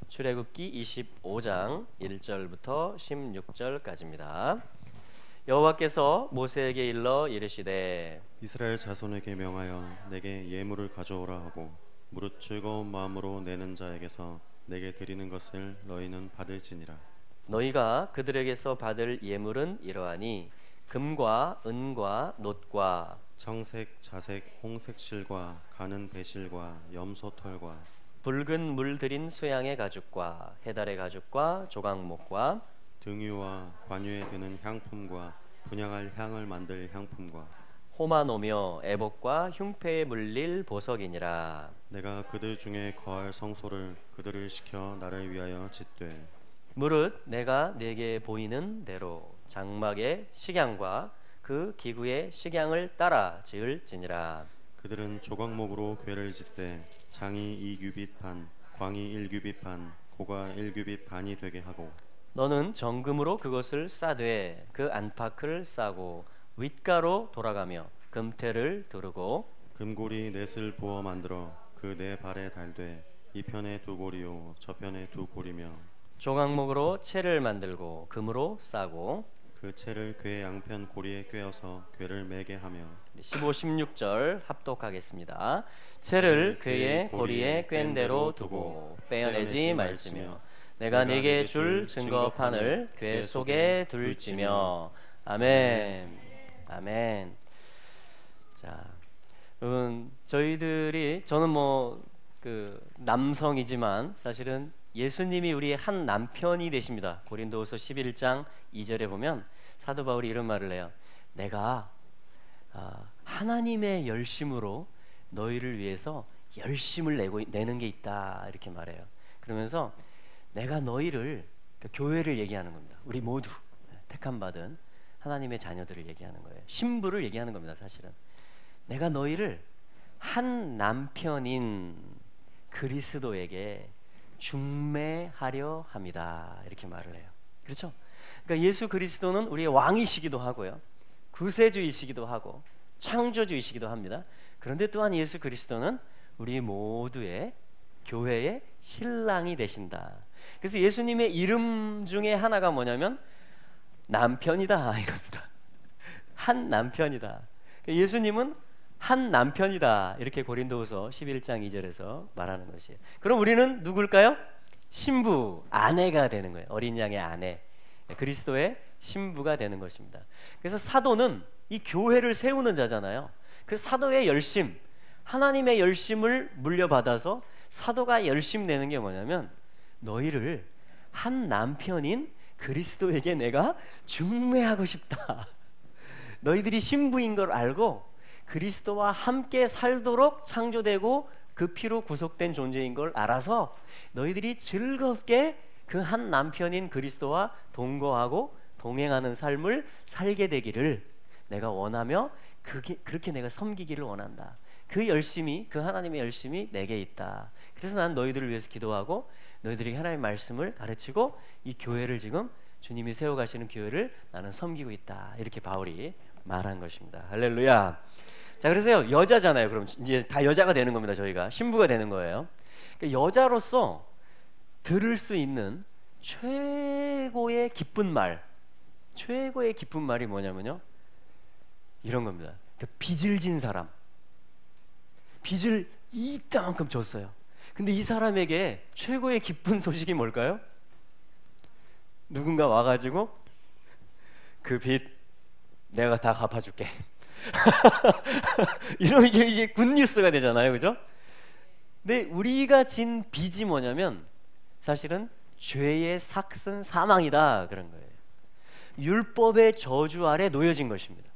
출애굽기 25장 1절부터 16절까지입니다. 여호와께서 모세에게 일러 이르시되 이스라엘 자손에게 명하여 내게 예물을 가져오라 하고 무릇 즐거운 마음으로 내는 자에게서 내게 드리는 것을 너희는 받을지니라. 너희가 그들에게서 받을 예물은 이러하니 금과 은과 놋과 청색, 자색, 홍색 실과 가는 배실과 염소 털과 붉은 물 들인 수양의 가죽과 해달의 가죽과 조각목과 등유와 관유에 드는 향품과 분향할 향을 만들 향품과 호마노며 애복과 흉패에 물릴 보석이니라. 내가 그들 중에 거할 성소를 그들을 시켜 나를 위하여 짓되 무릇 내가 네게 보이는 대로 장막의 식양과 그 기구의 식양을 따라 지을지니라. 그들은 조각목으로 궤를 짓되 장이 2규빗 반, 광이 1규빗 반, 고가 1규빗 반이 되게 하고 너는 정금으로 그것을 싸되 그 안팎을 싸고 윗가로 돌아가며 금태를 두르고 금고리 넷을 부어 만들어 그 네 발에 달되 이 편에 두 고리요 저편에 두 고리며 조각목으로 채를 만들고 금으로 싸고 그 채를 궤 양편 고리에 꿰어서 궤를 매게 하며 15, 16절 합독하겠습니다. 채를 궤의 고리에 꿰인 대로 두고 빼어내지 말지며 내가 네게 줄 증거판을 궤 속에 둘지며. 아멘. 아멘. 자, 저희들이 저는 그 남성이지만 사실은 예수님이 우리의 한 남편이 되십니다. 고린도후서 11장 2절에 보면 사도 바울이 이런 말을 해요. 내가 하나님의 열심으로 너희를 위해서 열심을 내는 게 있다 이렇게 말해요. 그러면서 내가 너희를 교회를 얘기하는 겁니다. 우리 모두 택함 받은 하나님의 자녀들을 얘기하는 거예요. 신부를 얘기하는 겁니다. 사실은 내가 너희를 한 남편인 그리스도에게 중매하려 합니다. 이렇게 말을 해요. 그렇죠? 그러니까 예수 그리스도는 우리의 왕이시기도 하고요, 구세주이시기도 하고 창조주이시기도 합니다. 그런데 또한 예수 그리스도는 우리 모두의 교회의 신랑이 되신다. 그래서 예수님의 이름 중에 하나가 뭐냐면 남편이다 이겁니다. 한 남편이다. 그러니까 예수님은 한 남편이다 이렇게 고린도후서 11장 2절에서 말하는 것이에요. 그럼 우리는 누굴까요? 신부, 아내가 되는 거예요. 어린 양의 아내, 그리스도의 신부가 되는 것입니다. 그래서 사도는 이 교회를 세우는 자잖아요. 그 사도의 열심, 하나님의 열심을 물려받아서 사도가 열심 내는 게 뭐냐면 너희를 한 남편인 그리스도에게 내가 중매하고 싶다. 너희들이 신부인 걸 알고 그리스도와 함께 살도록 창조되고 그 피로 구속된 존재인 걸 알아서 너희들이 즐겁게 그 한 남편인 그리스도와 동거하고 동행하는 삶을 살게 되기를 내가 원하며 그렇게 내가 섬기기를 원한다. 그 열심이, 그 하나님의 열심이 내게 있다. 그래서 난 너희들을 위해서 기도하고 너희들이 하나님의 말씀을 가르치고 이 교회를 지금 주님이 세워가시는 교회를 나는 섬기고 있다. 이렇게 바울이 말한 것입니다. 할렐루야. 자, 그래서요, 여자잖아요. 그럼 이제 다 여자가 되는 겁니다. 저희가 신부가 되는 거예요. 그러니까 여자로서 들을 수 있는 최고의 기쁜 말이 뭐냐면요, 이런 겁니다. 빚을 진 사람, 빚을 이따만큼 졌어요. 근데 이 사람에게 최고의 기쁜 소식이 뭘까요? 누군가 와가지고 그 빚 내가 다 갚아줄게. 이런 이게 굿뉴스가 되잖아요, 그죠? 근데 우리가 진 빚이 뭐냐면 사실은 죄의 삭슨 사망이다 그런 거예요. 율법의 저주 아래 놓여진 것입니다.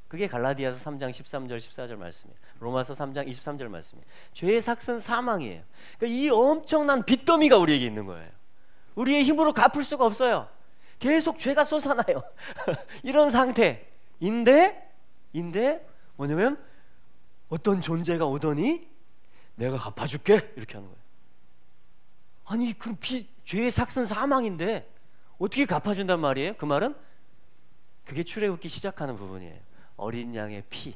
그게 갈라디아서 3장 13절 14절 말씀이에요. 로마서 3장 23절 말씀이에요. 죄의 삭슨 사망이에요. 그러니까 이 엄청난 빚더미가 우리에게 있는 거예요. 우리의 힘으로 갚을 수가 없어요. 계속 죄가 솟아나요. 이런 상태인데 뭐냐면 어떤 존재가 오더니 내가 갚아줄게 이렇게 하는 거예요. 아니 그럼 죄의 삭슨 사망인데 어떻게 갚아준단 말이에요? 그 말은 그게 출애굽기 시작하는 부분이에요. 어린 양의 피,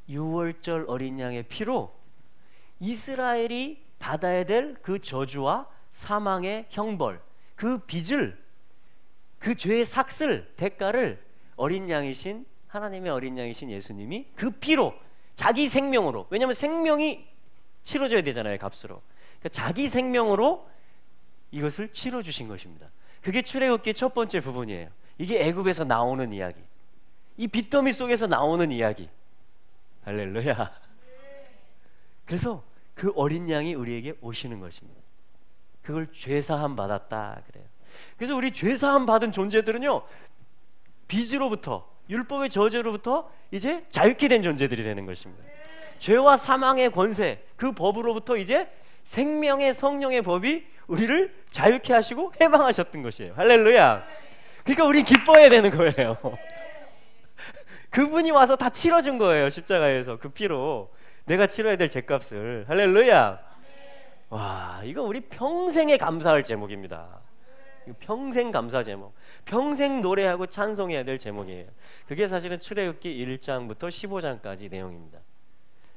6월절 어린 양의 피로 이스라엘이 받아야 될 그 저주와 사망의 형벌, 그 빚을, 그 죄의 삭슬, 대가를 어린 양이신, 하나님의 어린 양이신 예수님이 그 피로, 자기 생명으로, 왜냐하면 생명이 치러져야 되잖아요, 값으로. 그러니까 자기 생명으로 이것을 치러주신 것입니다. 그게 출애굽기의 첫 번째 부분이에요. 이게 애굽에서 나오는 이야기, 이 빚더미 속에서 나오는 이야기. 할렐루야. 그래서 그 어린 양이 우리에게 오시는 것입니다. 그걸 죄사함 받았다 그래요. 그래서 우리 죄사함 받은 존재들은요, 빚으로부터, 율법의 저주로부터 이제 자유케 된 존재들이 되는 것입니다. 죄와 사망의 권세, 그 법으로부터 이제 생명의 성령의 법이 우리를 자유케 하시고 해방하셨던 것이에요. 할렐루야. 그러니까 우리 기뻐해야 되는 거예요. 그분이 와서 다 치러준 거예요. 십자가에서 그 피로 내가 치러야 될 죄값을. 할렐루야. 와, 이거 우리 평생에 감사할 제목입니다. 평생 감사 제목, 평생 노래하고 찬송해야 될 제목이에요. 그게 사실은 출애굽기 1장부터 15장까지 내용입니다.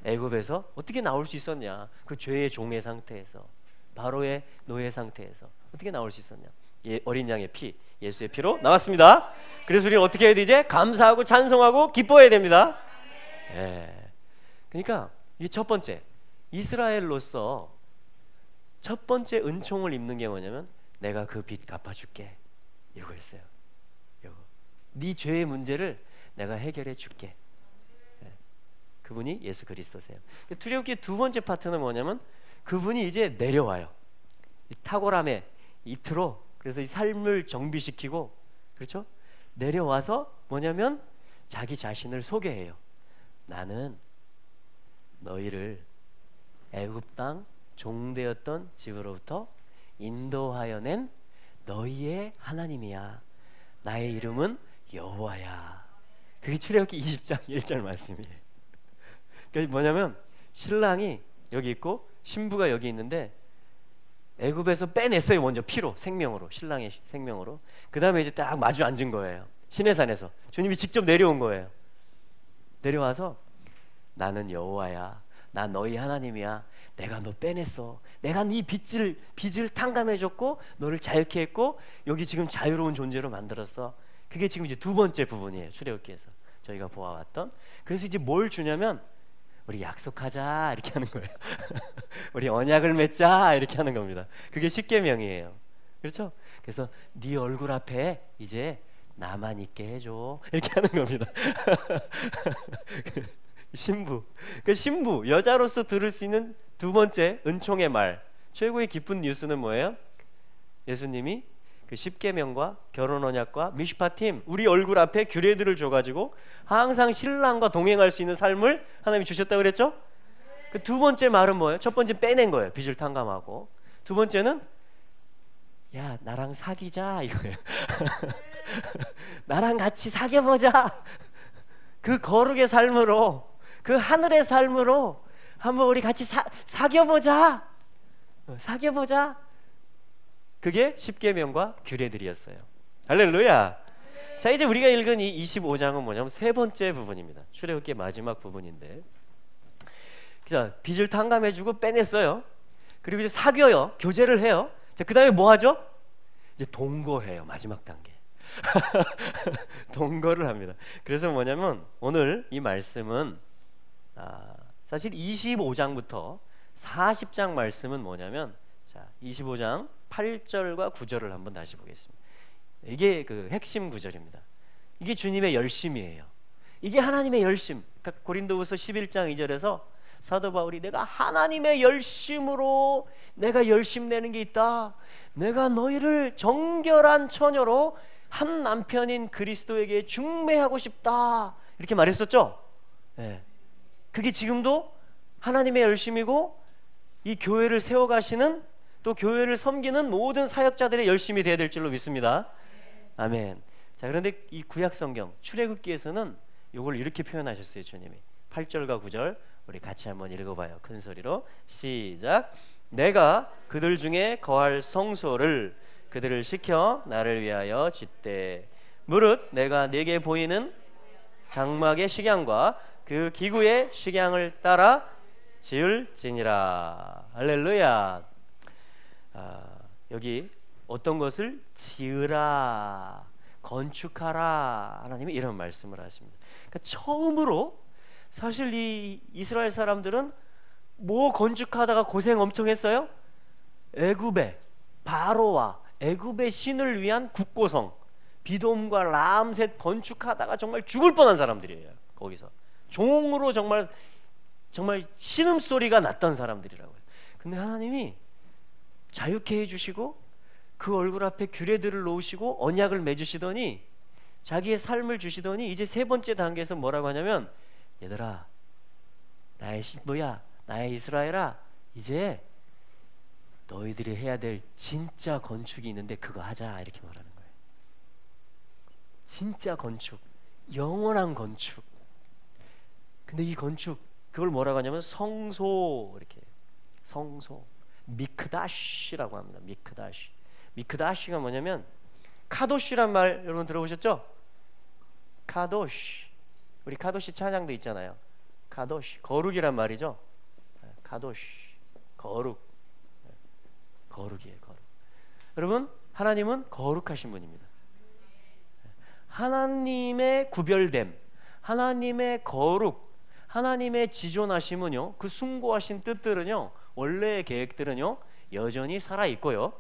애굽에서 어떻게 나올 수 있었냐, 그 죄의 종의 상태에서, 바로의 노예 상태에서 어떻게 나올 수 있었냐. 어린 양의 피, 예수의 피로 나왔습니다. 그래서 우리는 어떻게 해야 되지? 감사하고 찬송하고 기뻐해야 됩니다. 그러니까 이 첫 번째, 이스라엘로서 첫 번째 은총을 입는 게 뭐냐면, 내가 그 빚 갚아줄게, 이거였어요. 이거. 네 죄의 문제를 내가 해결해 줄게. 그분이 예수 그리스도세요. 출애굽기 두 번째 파트는 뭐냐면, 그분이 이제 내려와요. 이 탁월함의 입트로. 그래서 이 삶을 정비시키고, 그렇죠? 내려와서 뭐냐면 자기 자신을 소개해요. 나는 너희를 애굽 땅 종되었던 집으로부터 인도하여 낸 너희의 하나님이야. 나의 이름은 여호와야. 그게 출애굽기 20장 1절 말씀이에요. 그러니까 뭐냐면, 신랑이 여기 있고 신부가 여기 있는데, 애굽에서 빼냈어요. 먼저 피로, 생명으로, 신랑의 생명으로. 그 다음에 이제 딱 마주 앉은 거예요. 시내산에서 주님이 직접 내려온 거예요. 내려와서 나는 여호와야, 나 너희 하나님이야, 내가 너 빼냈어, 내가 네 빚을 탕감해줬고 너를 자유케 했고 여기 지금 자유로운 존재로 만들었어. 그게 지금 이제 두 번째 부분이에요. 출애굽기에서 저희가 보아왔던. 그래서 이제 뭘 주냐면, 우리 약속하자 이렇게 하는 거예요. 우리 언약을 맺자 이렇게 하는 겁니다. 그게 십계명이에요. 그렇죠? 그래서 네 얼굴 앞에 이제 나만 있게 해줘 이렇게 하는 겁니다. 신부, 그 신부, 여자로서 들을 수 있는 두 번째 은총의 말, 최고의 기쁜 뉴스는 뭐예요? 예수님이 그 십계명과 결혼 언약과 미슈파팀, 우리 얼굴 앞에 규례들을 줘가지고 항상 신랑과 동행할 수 있는 삶을 하나님이 주셨다고 그랬죠? 그 두 번째 말은 뭐예요? 첫 번째 빼낸 거예요. 빚을 탕감하고. 두 번째는 야, 나랑 사귀자 이거예요. 나랑 같이 사귀어보자. 그 거룩의 삶으로, 그 하늘의 삶으로 한번 우리 같이 사귀어보자. 사귀어보자. 그게 십계명과 규례들이었어요. 할렐루야. 자, 이제 우리가 읽은 이 25장은 뭐냐면 세 번째 부분입니다. 출애굽기의 마지막 부분인데, 자, 빚을 탕감해주고 빼냈어요. 그리고 이제 사귀어요. 교제를 해요. 자, 그 다음에 뭐 하죠? 이제 동거해요. 마지막 단계. 동거를 합니다. 그래서 뭐냐면 오늘 이 말씀은 사실 25장부터 40장 말씀은 뭐냐면, 자, 25장 8절과 9절을 한번 다시 보겠습니다. 이게 그 핵심 구절입니다. 이게 주님의 열심이에요. 이게 하나님의 열심. 그러니까 고린도후서 11장 2절에서 사도 바울이 내가 하나님의 열심으로 내가 열심 내는 게 있다. 내가 너희를 정결한 처녀로 한 남편인 그리스도에게 중매하고 싶다. 이렇게 말했었죠. 네. 그게 지금도 하나님의 열심이고, 이 교회를 세워가시는, 또 교회를 섬기는 모든 사역자들의 열심이 되어야 될 줄로 믿습니다. 아멘. 자, 그런데 이 구약 성경 출애굽기에서는 이걸 이렇게 표현하셨어요. 주님이 8절과 9절 우리 같이 한번 읽어봐요. 큰 소리로 시작. 내가 그들 중에 거할 성소를 그들을 시켜 나를 위하여 짓되, 무릇 내가 네게 보이는 장막의 식양과 그 기구의 식양을 따라 지을지니라. 할렐루야. 여기 어떤 것을 지으라, 건축하라, 하나님이 이런 말씀을 하십니다. 그러니까 처음으로 사실 이 이스라엘 사람들은 뭐 건축하다가 고생 엄청 했어요? 애굽의 바로와 애굽의 신을 위한 국고성 비돔과 람셋 건축하다가 정말 죽을 뻔한 사람들이에요. 거기서 종으로 정말 신음소리가 났던 사람들이라고요. 근데 하나님이 자유케 해주시고 그 얼굴 앞에 규례들을 놓으시고 언약을 맺으시더니 자기의 삶을 주시더니 이제 세 번째 단계에서 뭐라고 하냐면, 얘들아, 나의 신부야, 나의 이스라엘아, 이제 너희들이 해야 될 진짜 건축이 있는데 그거 하자, 이렇게 말하는 거예요. 진짜 건축, 영원한 건축. 근데 이 건축, 그걸 뭐라고 하냐면 성소, 이렇게 성소, 미크다시라고 합니다. 미크다시. 미크다시가 뭐냐면, 카도시란 말 여러분 들어보셨죠? 카도시. 우리 카도시 찬양도 있잖아요. 카도시, 거룩이란 말이죠. 카도시, 거룩. 거룩이에요, 거룩. 여러분, 하나님은 거룩하신 분입니다. 하나님의 구별됨, 하나님의 거룩, 하나님의 지존하심은요, 그 숭고하신 뜻들은요, 원래의 계획들은요 여전히 살아있고요,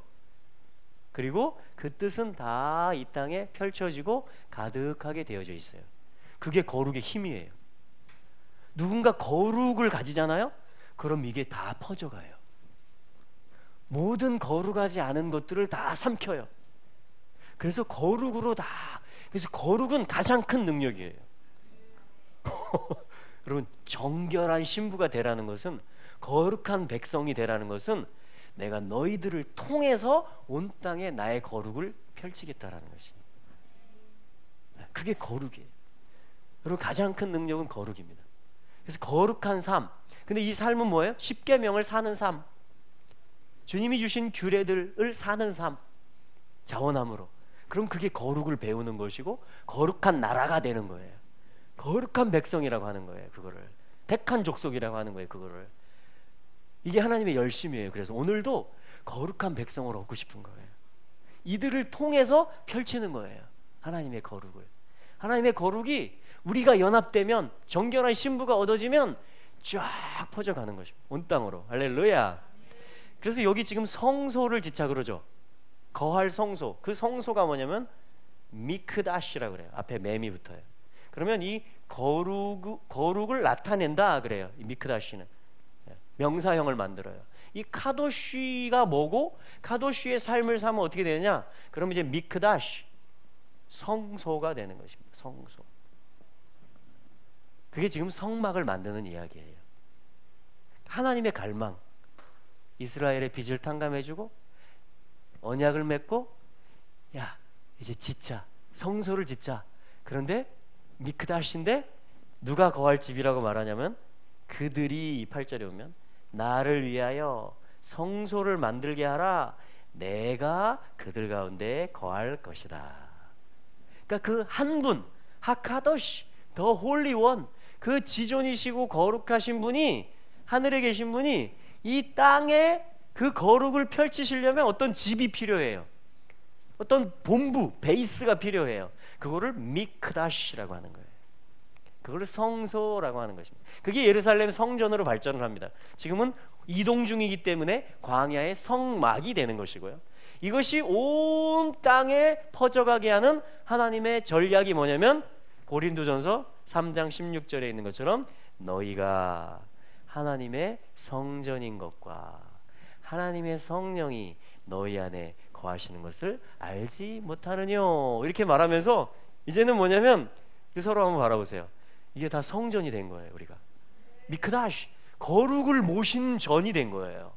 그리고 그 뜻은 다 이 땅에 펼쳐지고 가득하게 되어져 있어요. 그게 거룩의 힘이에요. 누군가 거룩을 가지잖아요? 그럼 이게 다 퍼져가요. 모든 거룩하지 않은 것들을 다 삼켜요. 그래서 거룩으로 다, 그래서 거룩은 가장 큰 능력이에요. 여러분, 정결한 신부가 되라는 것은, 거룩한 백성이 되라는 것은 내가 너희들을 통해서 온 땅에 나의 거룩을 펼치겠다라는 것이, 그게 거룩이에요. 여러분, 가장 큰 능력은 거룩입니다. 그래서 거룩한 삶. 근데 이 삶은 뭐예요? 십계명을 사는 삶, 주님이 주신 규례들을 사는 삶, 자원함으로. 그럼 그게 거룩을 배우는 것이고 거룩한 나라가 되는 거예요. 거룩한 백성이라고 하는 거예요. 그거를 택한 족속이라고 하는 거예요. 그거를. 이게 하나님의 열심이에요. 그래서 오늘도 거룩한 백성을 얻고 싶은 거예요. 이들을 통해서 펼치는 거예요. 하나님의 거룩을. 하나님의 거룩이 우리가 연합되면, 정결한 신부가 얻어지면 쫙 퍼져가는 것입니다. 온 땅으로. 할렐루야. 그래서 여기 지금 성소를 짓자 그러죠. 거할 성소. 그 성소가 뭐냐면 미크다시라고 그래요. 앞에 맴이 붙어요. 그러면 이 거룩을 나타낸다 그래요. 이 미크다시는 명사형을 만들어요. 이 카도시가 뭐고, 카도시의 삶을 사면 어떻게 되느냐? 그럼 이제 미크다시, 성소가 되는 것입니다. 성소. 그게 지금 성막을 만드는 이야기예요. 하나님의 갈망, 이스라엘의 빚을 탕감해주고 언약을 맺고, 야, 이제 짓자, 성소를 짓자. 그런데 미크다시인데 누가 거할 집이라고 말하냐면, 그들이 8절에 보면 나를 위하여 성소를 만들게 하라, 내가 그들 가운데 거할 것이다. 그러니까 그 한 분, 하카도시, 더 홀리원, 그 지존이시고 거룩하신 분이, 하늘에 계신 분이 이 땅에 그 거룩을 펼치시려면 어떤 집이 필요해요. 어떤 본부, 베이스가 필요해요. 그거를 미크다시라고 하는 거예요. 그걸 성소라고 하는 것입니다. 그게 예루살렘 성전으로 발전을 합니다. 지금은 이동 중이기 때문에 광야의 성막이 되는 것이고요. 이것이 온 땅에 퍼져가게 하는 하나님의 전략이 뭐냐면, 고린도전서 3장 16절에 있는 것처럼 너희가 하나님의 성전인 것과 하나님의 성령이 너희 안에 거하시는 것을 알지 못하느뇨, 이렇게 말하면서 이제는 뭐냐면, 서로 한번 바라보세요. 이게 다 성전이 된 거예요. 우리가 미크다시, 거룩을 모신 전이 된 거예요.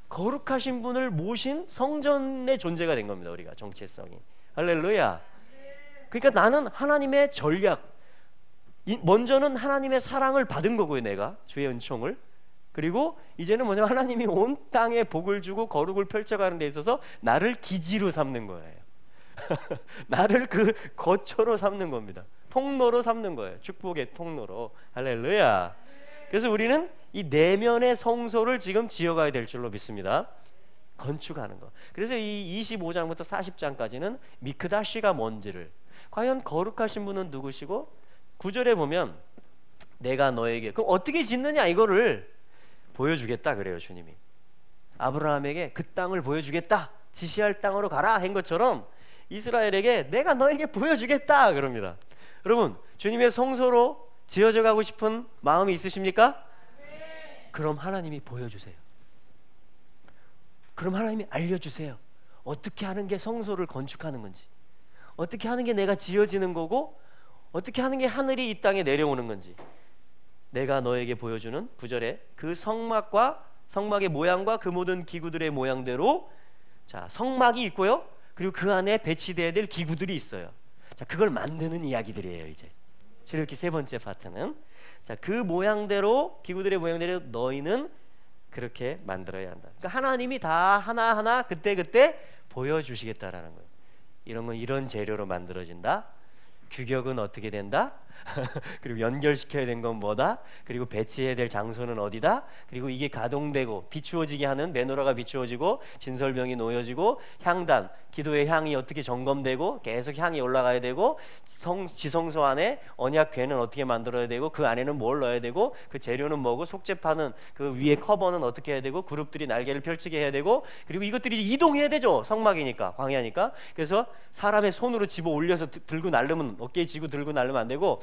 거룩하신 분을 모신 성전의 존재가 된 겁니다. 우리가 정체성이. 할렐루야. 그러니까 나는 하나님의 전략, 먼저는 하나님의 사랑을 받은 거고요. 내가 주의 은총을. 그리고 이제는 뭐냐면 하나님이 온 땅에 복을 주고 거룩을 펼쳐가는 데 있어서 나를 기지로 삼는 거예요. 나를 그 거처로 삼는 겁니다. 통로로 삼는 거예요. 축복의 통로로. 할렐루야. 그래서 우리는 이 내면의 성소를 지금 지어가야 될 줄로 믿습니다. 건축하는 거. 그래서 이 25장부터 40장까지는 미크다시가 뭔지를, 과연 거룩하신 분은 누구시고, 9절에 보면 내가 너에게, 그럼 어떻게 짓느냐 이거를 보여주겠다 그래요. 주님이 아브라함에게 그 땅을 보여주겠다, 지시할 땅으로 가라 한 것처럼 이스라엘에게 내가 너에게 보여주겠다 그럽니다. 여러분, 주님의 성소로 지어져 가고 싶은 마음이 있으십니까? 그럼 하나님이 보여주세요. 그럼 하나님이 알려주세요. 어떻게 하는 게 성소를 건축하는 건지, 어떻게 하는 게 내가 지어지는 거고, 어떻게 하는 게 하늘이 이 땅에 내려오는 건지 내가 너에게 보여주는, 9절에 그 성막의 모양과 그 모든 기구들의 모양대로, 자, 성막이 있고요, 그리고 그 안에 배치되어야 될 기구들이 있어요. 자, 그걸 만드는 이야기들이에요. 이제 출애굽기 세 번째 파트는, 자, 그 모양대로, 기구들의 모양대로 너희는 그렇게 만들어야 한다. 그러니까 하나님이 다 하나하나 그때그때 보여주시겠다라는 거예요. 이런 건 이런 재료로 만들어진다. 규격은 어떻게 된다. 그리고 연결시켜야 된 건 뭐다. 그리고 배치해야 될 장소는 어디다. 그리고 이게 가동되고 비추어지게 하는 메노라가 비추어지고 진설병이 놓여지고 향단, 기도의 향이 어떻게 점검되고 계속 향이 올라가야 되고, 지성소 안에 언약궤는 어떻게 만들어야 되고, 그 안에는 뭘 넣어야 되고, 그 재료는 뭐고, 속죄파는 그 위에 커버는 어떻게 해야 되고, 그룹들이 날개를 펼치게 해야 되고, 그리고 이것들이 이동해야 되죠. 성막이니까, 광야니까. 그래서 사람의 손으로 집어 올려서 들고 날르면, 어깨에 지고 들고 날르면 안 되고,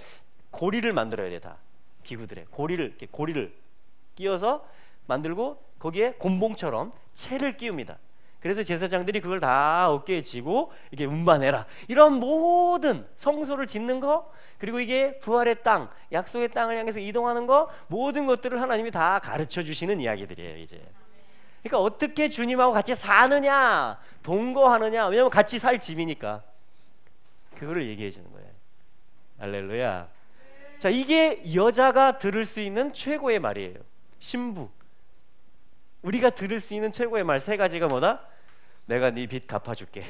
고리를 만들어야 돼. 다 기구들에 고리를 끼워서 만들고, 거기에 곤봉처럼 채를 끼웁니다. 그래서 제사장들이 그걸 다 어깨에 지고 이게 운반해라, 이런 모든 성소를 짓는 거, 그리고 이게 부활의 땅, 약속의 땅을 향해서 이동하는 거, 모든 것들을 하나님이 다 가르쳐 주시는 이야기들이에요. 이제 그러니까 어떻게 주님하고 같이 사느냐, 동거하느냐, 왜냐하면 같이 살 집이니까 그거를 얘기해 주는 거예요. 할렐루야. 자, 이게 여자가 들을 수 있는 최고의 말이에요. 신부, 우리가 들을 수 있는 최고의 말 세 가지가 뭐다? 내가 네 빚 갚아줄게.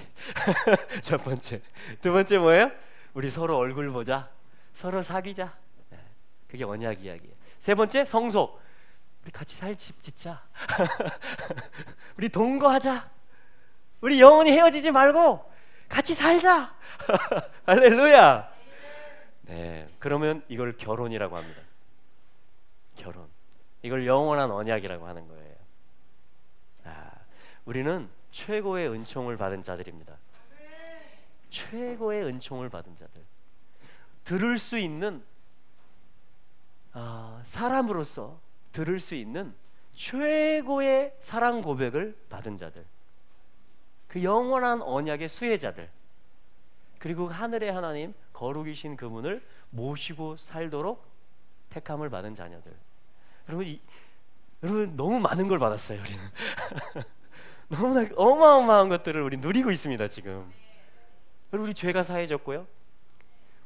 첫 번째. 두 번째 뭐예요? 우리 서로 얼굴 보자, 서로 사귀자. 그게 언약 이야기예요. 세 번째, 성소, 우리 같이 살 집 짓자. 우리 동거하자. 우리 영원히 헤어지지 말고 같이 살자. 할렐루야. 네, 그러면 이걸 결혼이라고 합니다. 결혼. 이걸 영원한 언약이라고 하는 거예요. 우리는 최고의 은총을 받은 자들입니다. 최고의 은총을 받은 자들, 들을 수 있는, 사람으로서 들을 수 있는 최고의 사랑 고백을 받은 자들, 그 영원한 언약의 수혜자들, 그리고 하늘의 하나님, 거룩이신 그분을 모시고 살도록 택함을 받은 자녀들. 여러분 너무 많은 걸 받았어요. 우리는 너무나 어마어마한 것들을 우리 누리고 있습니다. 지금 우리 죄가 사해졌고요,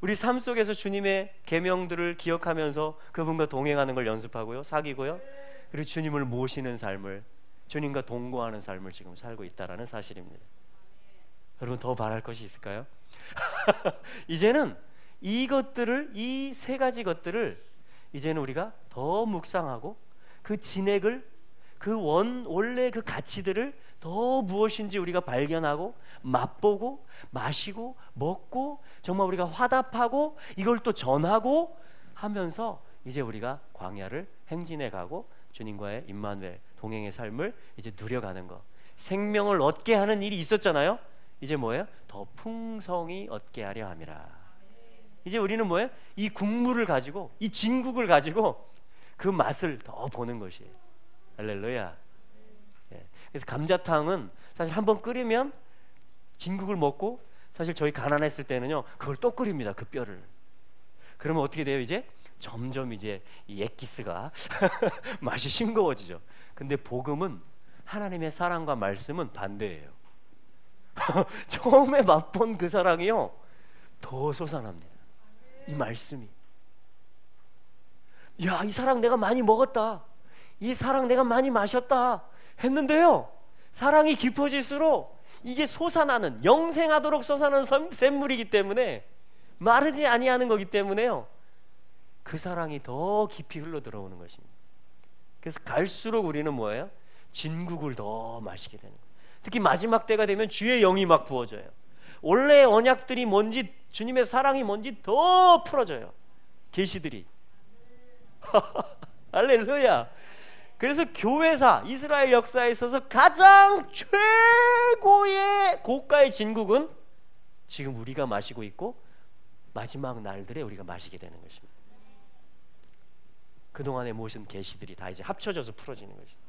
우리 삶 속에서 주님의 계명들을 기억하면서 그분과 동행하는 걸 연습하고요, 사귀고요, 그리고 주님을 모시는 삶을, 주님과 동거하는 삶을 지금 살고 있다라는 사실입니다. 여러분 더 바랄 것이 있을까요? 이제는 이것들을, 이 세 가지 것들을 이제는 우리가 더 묵상하고, 그 진액을, 원래 그 가치들을 더 무엇인지 우리가 발견하고, 맛보고, 마시고, 먹고, 정말 우리가 화답하고, 이걸 또 전하고 하면서 이제 우리가 광야를 행진해 가고 주님과의 임마누엘 동행의 삶을 이제 누려가는 거. 생명을 얻게 하는 일이 있었잖아요. 이제 뭐예요? 더 풍성히 얻게 하려 함이라. 이제 우리는 뭐예요? 이 국물을 가지고, 이 진국을 가지고 그 맛을 더 보는 것이에요. 할렐루야. 예. 그래서 감자탕은 사실 한번 끓이면, 진국을 먹고, 사실 저희 가난했을 때는요 그걸 또 끓입니다. 그 뼈를. 그러면 어떻게 돼요? 이제 점점 이제 이 엑기스가 맛이 싱거워지죠. 근데 복음은, 하나님의 사랑과 말씀은 반대예요. 처음에 맛본 그 사랑이요 더 솟아납니다. 이 말씀이, 야, 이 사랑 내가 많이 먹었다, 이 사랑 내가 많이 마셨다 했는데요, 사랑이 깊어질수록 이게 솟아나는, 영생하도록 솟아나는 샘물이기 때문에, 마르지 아니하는 거기 때문에요, 그 사랑이 더 깊이 흘러 들어오는 것입니다. 그래서 갈수록 우리는 뭐예요? 진국을 더 마시게 되는 거예요. 특히 마지막 때가 되면 주의 영이 막 부어져요. 원래 언약들이 뭔지, 주님의 사랑이 뭔지 더 풀어져요. 계시들이. 할렐루야. 그래서 교회사, 이스라엘 역사에 있어서 가장 최고의 고가의 진국은 지금 우리가 마시고 있고 마지막 날들에 우리가 마시게 되는 것입니다. 그동안에 모신 계시들이 다 이제 합쳐져서 풀어지는 것입니다.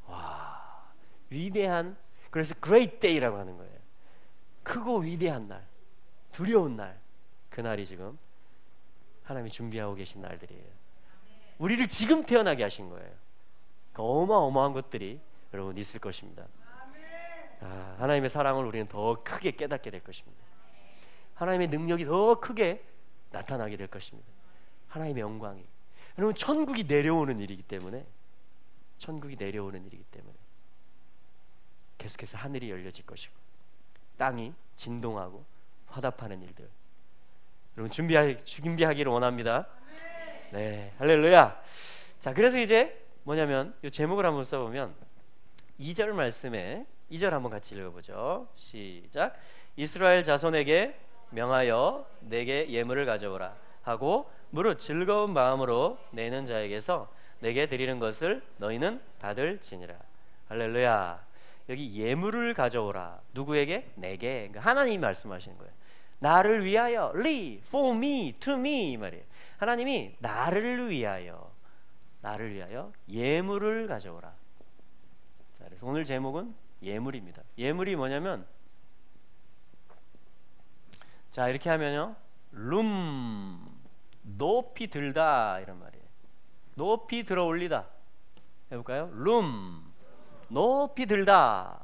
와, 위대한, 그래서 Great Day라고 하는 거예요. 크고 위대한 날, 두려운 날, 그날이 지금 하나님이 준비하고 계신 날들이에요. 우리를 지금 태어나게 하신 거예요. 그 어마어마한 것들이 여러분 있을 것입니다. 하나님의 사랑을 우리는 더 크게 깨닫게 될 것입니다. 하나님의 능력이 더 크게 나타나게 될 것입니다. 하나님의 영광이, 여러분 천국이 내려오는 일이기 때문에, 천국이 내려오는 일이기 때문에 계속해서 하늘이 열려질 것이고 땅이 진동하고 화답하는 일들, 여러분 준비하기를 원합니다. 네, 할렐루야. 자, 그래서 이제 뭐냐면 이 제목을 한번 써보면 2절 말씀에 2절 한번 같이 읽어보죠. 시작. 이스라엘 자손에게 명하여 내게 예물을 가져오라 하고 무릇 즐거운 마음으로 내는 자에게서 내게 드리는 것을 너희는 받을지니라. 할렐루야. 여기 예물을 가져오라. 누구에게? 내게. 그러니까 하나님이 말씀하시는 거예요. 나를 위하여, li, for me, to me 이 말이에요. 하나님이 나를 위하여 예물을 가져오라. 자, 그래서 오늘 제목은 예물입니다. 예물이 뭐냐면, 자 이렇게 하면요, 높이 들다 이런 말이에요. 높이 들어 올리다 해볼까요? 높이 들다,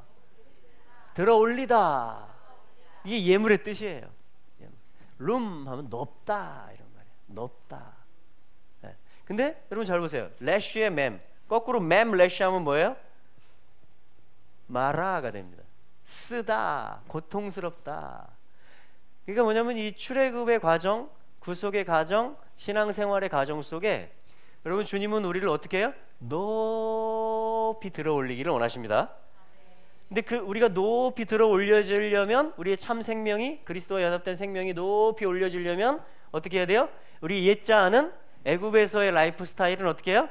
들어 올리다. 이게 예물의 뜻이에요. 하면 높다 이런 말이에요. 높다. 네. 근데 여러분 잘 보세요. 래쉬의 맴, 거꾸로 래쉬 하면 뭐예요? 마라가 됩니다. 쓰다, 고통스럽다. 그러니까 뭐냐면 이 출애굽의 과정, 구속의 과정, 신앙생활의 과정 속에 여러분 주님은 우리를 어떻게 해요? 높이 들어 올리기를 원하십니다. 근데 우리가 높이 들어 올려지려면, 우리의 참 생명이, 그리스도와 연합된 생명이 높이 올려지려면 어떻게 해야 돼요? 우리 옛자아는, 애굽에서의 라이프 스타일은 어떻게 해요?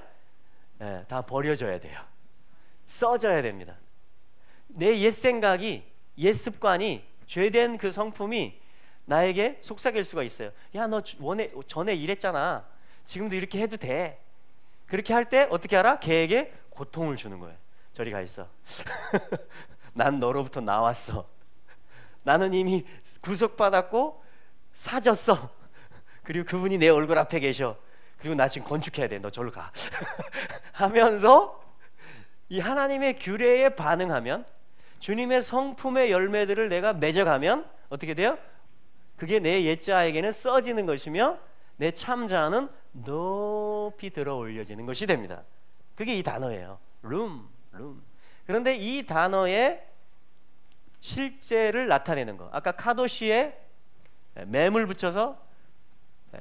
네, 다 버려져야 돼요. 써져야 됩니다. 내 옛 생각이, 옛 습관이, 죄된 그 성품이 나에게 속삭일 수가 있어요. 야, 너 전에 이랬잖아. 지금도 이렇게 해도 돼. 그렇게 할 때 어떻게 알아? 걔에게 고통을 주는 거예요. 저리 가 있어. 난 너로부터 나왔어. 나는 이미 구속받았고 사졌어. 그리고 그분이 내 얼굴 앞에 계셔. 그리고 나 지금 건축해야 돼. 너 저리로 가. 하면서 이 하나님의 규례에 반응하면, 주님의 성품의 열매들을 내가 맺어가면 어떻게 돼요? 그게 내 옛자에게는 써지는 것이며 내 참자는 높이 들어 올려지는 것이 됩니다. 그게 이 단어예요. room. 그런데 이 단어의 실제를 나타내는 거, 아까 카도시에 맴을 붙여서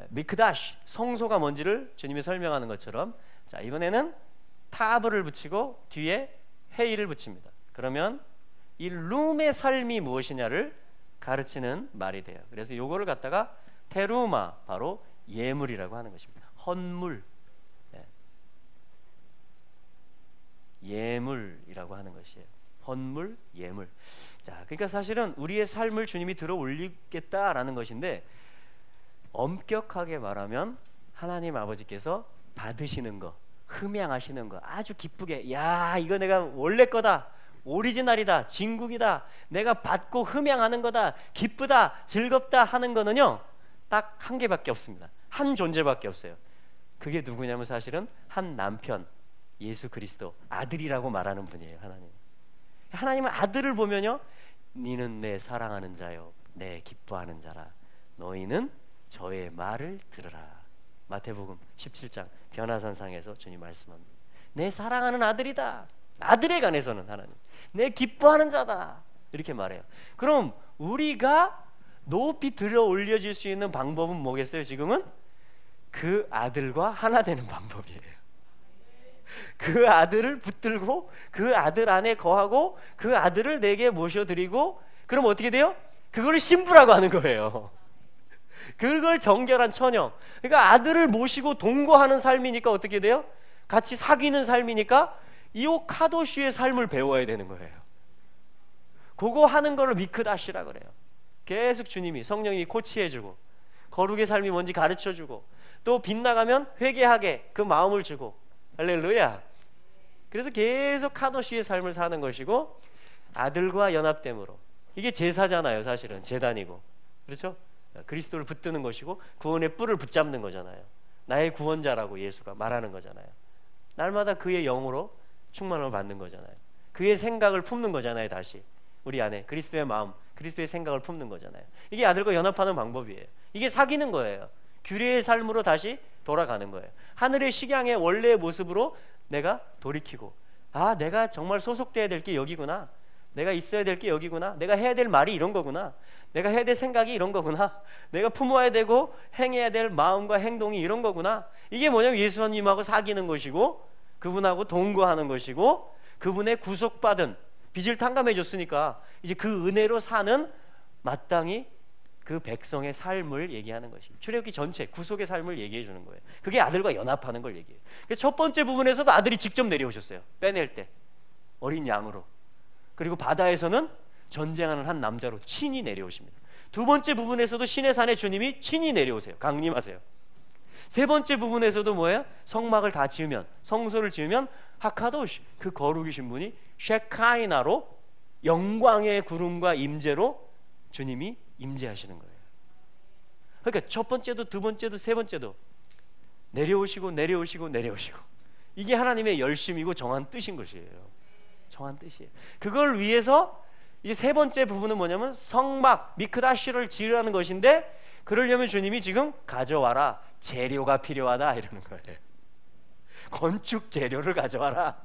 미크다시, 성소가 뭔지를 주님이 설명하는 것처럼, 자 이번에는 타브를 붙이고 뒤에 헤이를 붙입니다. 그러면 이 룸의 삶이 무엇이냐를 가르치는 말이 돼요. 그래서 요거를 갖다가 테루마, 바로 예물이라고 하는 것입니다. 헌물, 예물이라고 하는 것이에요. 헌물, 예물. 자, 그러니까 사실은 우리의 삶을 주님이 들어 올리겠다라는 것인데, 엄격하게 말하면 하나님 아버지께서 받으시는 거, 흠양하시는 거, 아주 기쁘게, 야 이거 내가 원래 거다, 오리지널이다, 진국이다, 내가 받고 흠양하는 거다, 기쁘다, 즐겁다 하는 거는요 딱 한 개밖에 없습니다. 한 존재밖에 없어요. 그게 누구냐면 사실은 한 남편, 예수 그리스도, 아들이라고 말하는 분이에요. 하나님은 아들을 보면요, 너는 내 사랑하는 자요, 내 기뻐하는 자라, 너희는 저의 말을 들으라. 마태복음 17장 변화산상에서 주님 말씀합니다. 내 사랑하는 아들이다. 아들에 관해서는 하나님, 내 기뻐하는 자다, 이렇게 말해요. 그럼 우리가 높이 들어 올려질 수 있는 방법은 뭐겠어요? 지금은 그 아들과 하나 되는 방법이에요. 그 아들을 붙들고 그 아들 안에 거하고 그 아들을 내게 모셔드리고, 그럼 어떻게 돼요? 그거를 신부라고 하는 거예요. 그걸 정결한 처녀. 그러니까 아들을 모시고 동거하는 삶이니까 어떻게 돼요? 같이 사귀는 삶이니까 이 카도시의 삶을 배워야 되는 거예요. 그거 하는 거를 미크다시라 그래요. 계속 주님이, 성령이 코치해주고, 거룩의 삶이 뭔지 가르쳐주고, 또 빗나가면 회개하게 그 마음을 주고. 할렐루야. 그래서 계속 카도시의 삶을 사는 것이고, 아들과 연합됨으로, 이게 제사잖아요. 사실은 제단이고, 그렇죠? 그리스도를 붙드는 것이고 구원의 뿔을 붙잡는 거잖아요. 나의 구원자라고 예수가 말하는 거잖아요. 날마다 그의 영으로 충만을 받는 거잖아요. 그의 생각을 품는 거잖아요. 다시 우리 안에 그리스도의 마음, 그리스도의 생각을 품는 거잖아요. 이게 아들과 연합하는 방법이에요. 이게 사귀는 거예요. 규례의 삶으로 다시 돌아가는 거예요. 하늘의 식양의 원래의 모습으로 내가 돌이키고, 아, 내가 정말 소속돼야 될 게 여기구나, 내가 있어야 될 게 여기구나, 내가 해야 될 말이 이런 거구나, 내가 해야 될 생각이 이런 거구나, 내가 품어야 되고 행해야 될 마음과 행동이 이런 거구나. 이게 뭐냐면 예수님하고 사귀는 것이고, 그분하고 동거하는 것이고, 그분의 구속받은, 빚을 탕감해 줬으니까 이제 그 은혜로 사는 마땅히 그 백성의 삶을 얘기하는 것이, 출애굽기 전체 구속의 삶을 얘기해 주는 거예요. 그게 아들과 연합하는 걸 얘기해요. 첫 번째 부분에서도 아들이 직접 내려오셨어요. 빼낼 때 어린 양으로. 그리고 바다에서는 전쟁하는 한 남자로 친히 내려오십니다. 두 번째 부분에서도 시내산에 주님이 친히 내려오세요. 강림하세요. 세 번째 부분에서도 뭐예요? 성막을 다 지으면, 성소를 지으면 하카도시, 그 거룩이신 분이 셰카이나로, 영광의 구름과 임재로 주님이 임재하시는 거예요. 그러니까 첫 번째도 두 번째도 세 번째도 내려오시고 내려오시고 내려오시고, 이게 하나님의 열심이고 정한 뜻인 것이에요. 정한 뜻이에요. 그걸 위해서 이제 세 번째 부분은 뭐냐면 성막 미크다시를 지으라는 것인데, 그러려면 주님이 지금 가져와라, 재료가 필요하다 이러는 거예요. 건축 재료를 가져와라.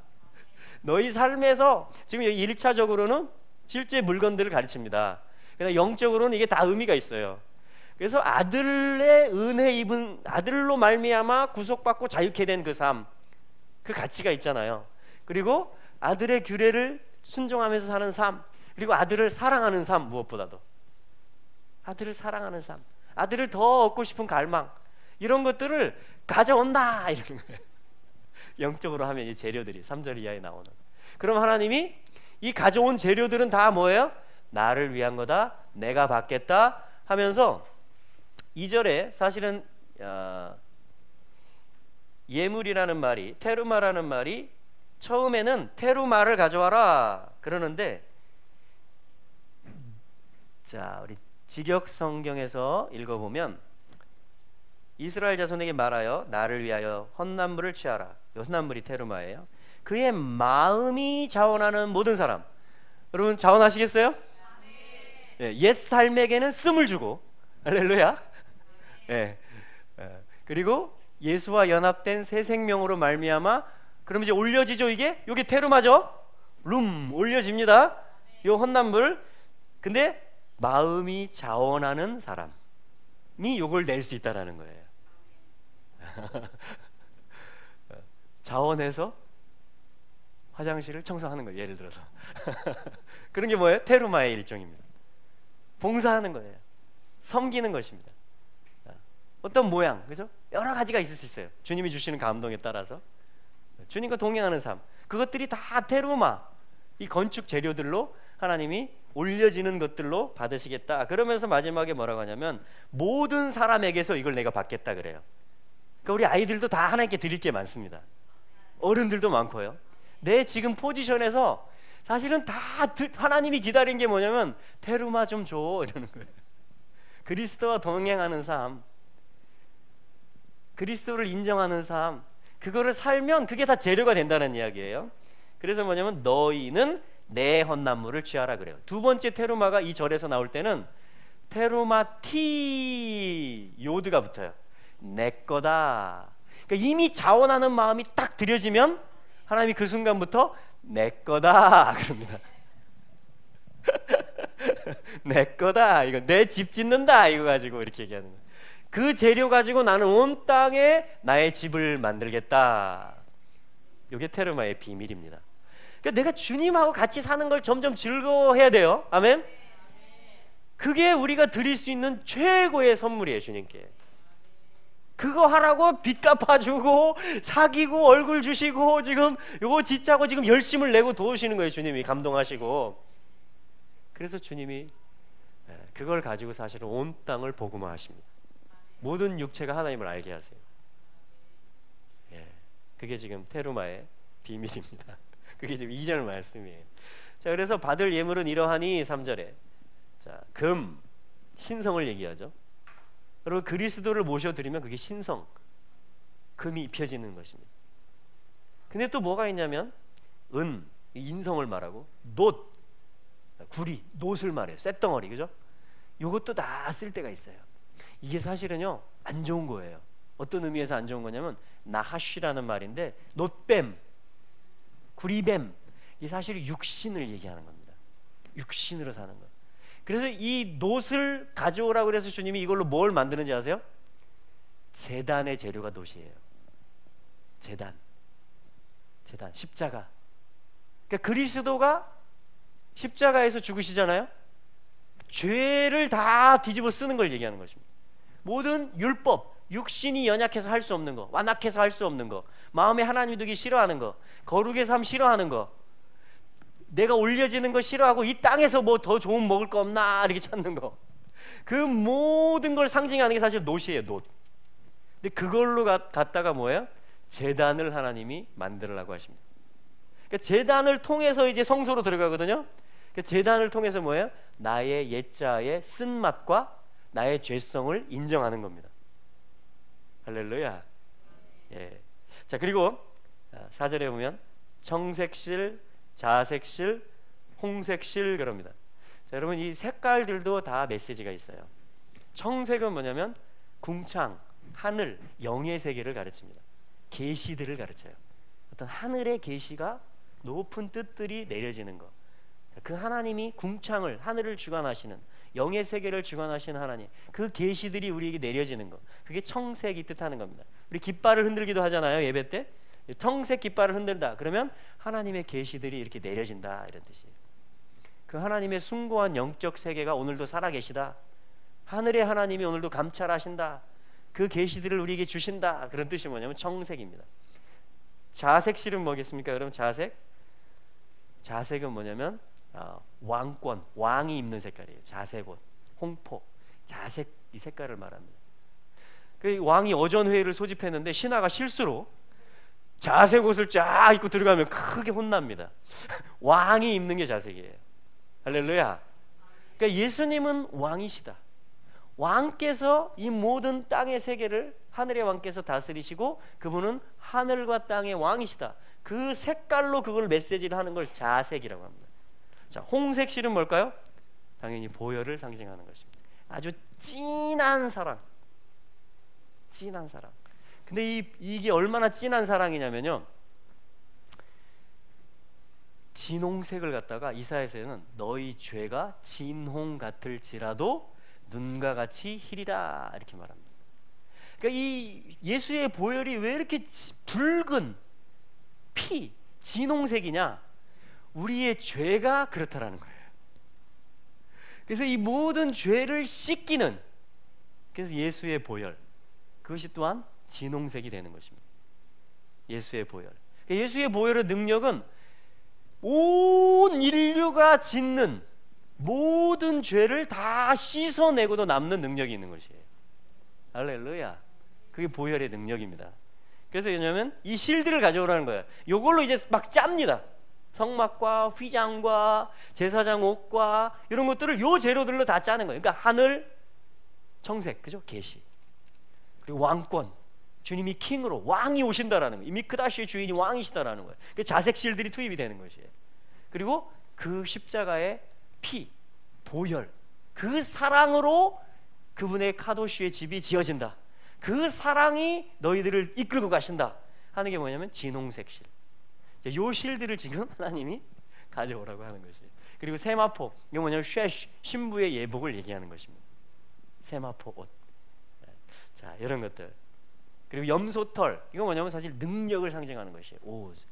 너희 삶에서 지금 1차적으로는 실제 물건들을 가르칩니다. 그러나 영적으로는 이게 다 의미가 있어요. 그래서 아들의 은혜 입은, 아들로 말미암아 구속받고 자유케 된 그 삶, 그 가치가 있잖아요. 그리고 아들의 규례를 순종하면서 사는 삶, 그리고 아들을 사랑하는 삶, 무엇보다도 아들을 사랑하는 삶, 아들을 더 얻고 싶은 갈망, 이런 것들을 가져온다 이러는 거예요. 영적으로 하면 이 재료들이 3절 이하에 나오는. 그럼 하나님이 이 가져온 재료들은 다 뭐예요? 나를 위한 거다, 내가 받겠다 하면서 2절에 사실은 예물이라는 말이, 테루마라는 말이 처음에는 테루마를 가져와라 그러는데, 자, 우리 직역 성경에서 읽어보면 이스라엘 자손에게 말하여 나를 위하여 헌난물을 취하라. 헌난물이 테루마예요. 그의 마음이 자원하는 모든 사람. 여러분 자원하시겠어요? 예, 옛 삶에게는 씀을 주고, 할렐루야. 예, 그리고 예수와 연합된 새 생명으로 말미암아, 그럼 이제 올려지죠. 이게 여기 테루마죠. 룸 올려집니다. 요 헌난물. 근데 마음이 자원하는 사람이 요걸 낼 수 있다라는 거예요. 자원해서 화장실을 청소하는 거예요. 예를 들어서 그런 게 뭐예요? 테루마의 일종입니다. 봉사하는 거예요. 섬기는 것입니다. 어떤 모양, 그죠? 여러 가지가 있을 수 있어요. 주님이 주시는 감동에 따라서 주님과 동행하는 삶, 그것들이 다 테루마, 이 건축 재료들로 하나님이 올려지는 것들로 받으시겠다. 그러면서 마지막에 뭐라고 하냐면 모든 사람에게서 이걸 내가 받겠다 그래요. 그러니까 우리 아이들도 다 하나님께 드릴 게 많습니다. 어른들도 많고요. 내 지금 포지션에서 사실은 다 하나님이 기다린 게 뭐냐면 테루마 좀 줘 이러는 거예요. 그리스도와 동행하는 삶, 그리스도를 인정하는 삶, 그거를 살면 그게 다 재료가 된다는 이야기예요. 그래서 뭐냐면 너희는 내 헌난물을 취하라 그래요. 두 번째 테루마가 이 절에서 나올 때는 테루마티 요드가 붙어요. 내 거다. 그러니까 이미 자원하는 마음이 딱 들여지면 하나님이 그 순간부터 내 거다 그럽니다. 내 거다, 이거 내 집 짓는다 이거 가지고 이렇게 얘기하는 거예요. 그 재료 가지고 나는 온 땅에 나의 집을 만들겠다. 이게 테르마의 비밀입니다. 그러니까 내가 주님하고 같이 사는 걸 점점 즐거워해야 돼요. 아멘. 그게 우리가 드릴 수 있는 최고의 선물이에요, 주님께. 그거 하라고 빚 갚아주고 사귀고 얼굴 주시고 지금 요거 짓자고 지금 열심을 내고 도우시는 거예요. 주님이 감동하시고. 그래서 주님이 그걸 가지고 사실은 온 땅을 복음화하십니다. 모든 육체가 하나님을 알게 하세요. 그게 지금 테르마의 비밀입니다. 그게 지금 2절 말씀이에요. 자, 그래서 받을 예물은 이러하니 3절에 자, 금, 신성을 얘기하죠. 여러분 그리스도를 모셔드리면 그게 신성, 금이 입혀지는 것입니다. 근데 또 뭐가 있냐면 은, 인성을 말하고 놋, 구리, 놋을 말해요. 쇳덩어리, 그죠? 이것도 다 쓸 때가 있어요. 이게 사실은요 안 좋은 거예요. 어떤 의미에서 안 좋은 거냐면 나하쉬라는 말인데 놋뱀, 구리뱀, 이 사실 육신을 얘기하는 겁니다. 육신으로 사는 거. 그래서 이 놋을 가져오라고 그래서 주님이 이걸로 뭘 만드는지 아세요? 제단의 재료가 놋이에요. 제단, 십자가. 그러니까 그리스도가 십자가에서 죽으시잖아요. 죄를 다 뒤집어 쓰는 걸 얘기하는 것입니다. 모든 율법, 육신이 연약해서 할 수 없는 거, 완악해서 할 수 없는 거, 마음에 하나님 두기 싫어하는 거, 거룩의 삶 싫어하는 거, 내가 올려지는 거 싫어하고 이 땅에서 뭐 더 좋은 먹을 거 없나 이렇게 찾는 거, 그 모든 걸 상징하는 게 사실 놋이에요. 놋. 근데 그걸로 갖다가 뭐예요? 제단을 하나님이 만들으라고 하십니다. 그러니까 제단을 통해서 이제 성소로 들어가거든요. 그러니까 제단을 통해서 뭐예요? 나의 옛자의 쓴맛과 나의 죄성을 인정하는 겁니다. 할렐루야. 예. 자, 그리고 4절에 보면 청색실, 자색실, 홍색실 그럽니다. 자, 여러분 이 색깔들도 다 메시지가 있어요. 청색은 뭐냐면 궁창, 하늘, 영의 세계를 가르칩니다. 계시들을 가르쳐요. 어떤 하늘의 계시가 높은 뜻들이 내려지는 것. 그 하나님이 궁창을, 하늘을 주관하시는, 영의 세계를 주관하시는 하나님, 그 계시들이 우리에게 내려지는 것, 그게 청색이 뜻하는 겁니다. 우리 깃발을 흔들기도 하잖아요. 예배 때 청색 깃발을 흔든다 그러면 하나님의 계시들이 이렇게 내려진다 이런 뜻이에요. 그 하나님의 숭고한 영적 세계가 오늘도 살아계시다. 하늘의 하나님이 오늘도 감찰하신다. 그 계시들을 우리에게 주신다. 그런 뜻이 뭐냐면 청색입니다. 자색실은 뭐겠습니까? 여러분 자색은 뭐냐면 왕권, 왕이 입는 색깔이에요. 자색 옷, 홍포, 자색 이 색깔을 말합니다. 그 왕이 어전회의를 소집했는데 신하가 실수로 자색 옷을 쫙 입고 들어가면 크게 혼납니다. 왕이 입는 게 자색이에요. 할렐루야. 그러니까 예수님은 왕이시다. 왕께서 이 모든 땅의 세계를 하늘의 왕께서 다스리시고 그분은 하늘과 땅의 왕이시다. 그 색깔로 그걸 메시지를 하는 걸 자색이라고 합니다. 자, 홍색실은 뭘까요? 당연히 보혈을 상징하는 것입니다. 아주 진한 사랑. 진한 사랑. 근데 이게 얼마나 진한 사랑이냐면요, 진홍색을 갖다가 이사야서에는 너희 죄가 진홍 같을지라도 눈과 같이 희리라 이렇게 말합니다. 그러니까 이 예수의 보혈이 왜 이렇게 붉은 피, 진홍색이냐? 우리의 죄가 그렇다라는 거예요. 그래서 이 모든 죄를 씻기는, 그래서 예수의 보혈, 그것이 또한 진홍색이 되는 것입니다. 예수의 보혈. 그러니까 예수의 보혈의 능력은 온 인류가 짓는 모든 죄를 다 씻어내고도 남는 능력이 있는 것이에요. 할렐루야. 그게 보혈의 능력입니다. 그래서 왜냐하면 이 실드를 가져오라는 거예요. 이걸로 이제 막 짭니다. 성막과 휘장과 제사장 옷과 이런 것들을 요 재료들로 다 짜는 거예요. 그러니까 하늘, 청색, 그죠? 계시. 그리고 왕권, 주님이 킹으로 왕이 오신다라는 거예요. 미크다시의 주인이 왕이시다라는 거예요. 그 자색 실들이 투입이 되는 것이에요. 그리고 그 십자가의 피, 보혈, 그 사랑으로 그분의 카도시의 집이 지어진다. 그 사랑이 너희들을 이끌고 가신다 하는 게 뭐냐면 진홍색 실. 요 실들을 지금 하나님이 가져오라고 하는 것이에요. 그리고 세마포, 이거 뭐냐면 쉐쉬, 신부의 예복을 얘기하는 것입니다. 세마포 옷. 자, 이런 것들. 그리고 염소털, 이거 뭐냐면 사실 능력을 상징하는 것이에요. 오즈,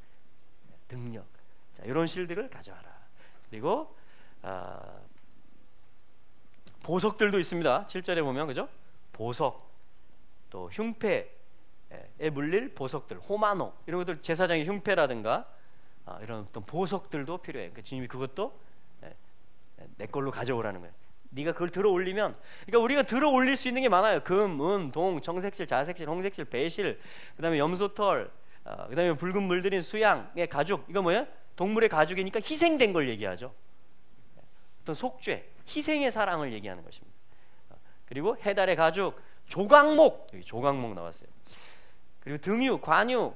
능력. 자, 이런 실들을 가져와라. 그리고 보석들도 있습니다. 7절에 보면 그죠? 보석, 또 흉패에 물릴 보석들, 호마노 이런 것들, 제사장의 흉패라든가 이런 어떤 보석들도 필요해. 그러니까 주님이 그것도 내 걸로 가져오라는 거예요. 네가 그걸 들어 올리면, 그러니까 우리가 들어 올릴 수 있는 게 많아요. 금, 은, 동, 청색실, 자색실, 홍색실, 배실, 그다음에 염소털, 그다음에 붉은 물들인 수양의 가죽. 이거 뭐예요? 동물의 가죽이니까 희생된 걸 얘기하죠. 어떤 속죄, 희생의 사랑을 얘기하는 것입니다. 그리고 해달의 가죽, 조각목, 여기 조각목 나왔어요. 그리고 등유, 관유,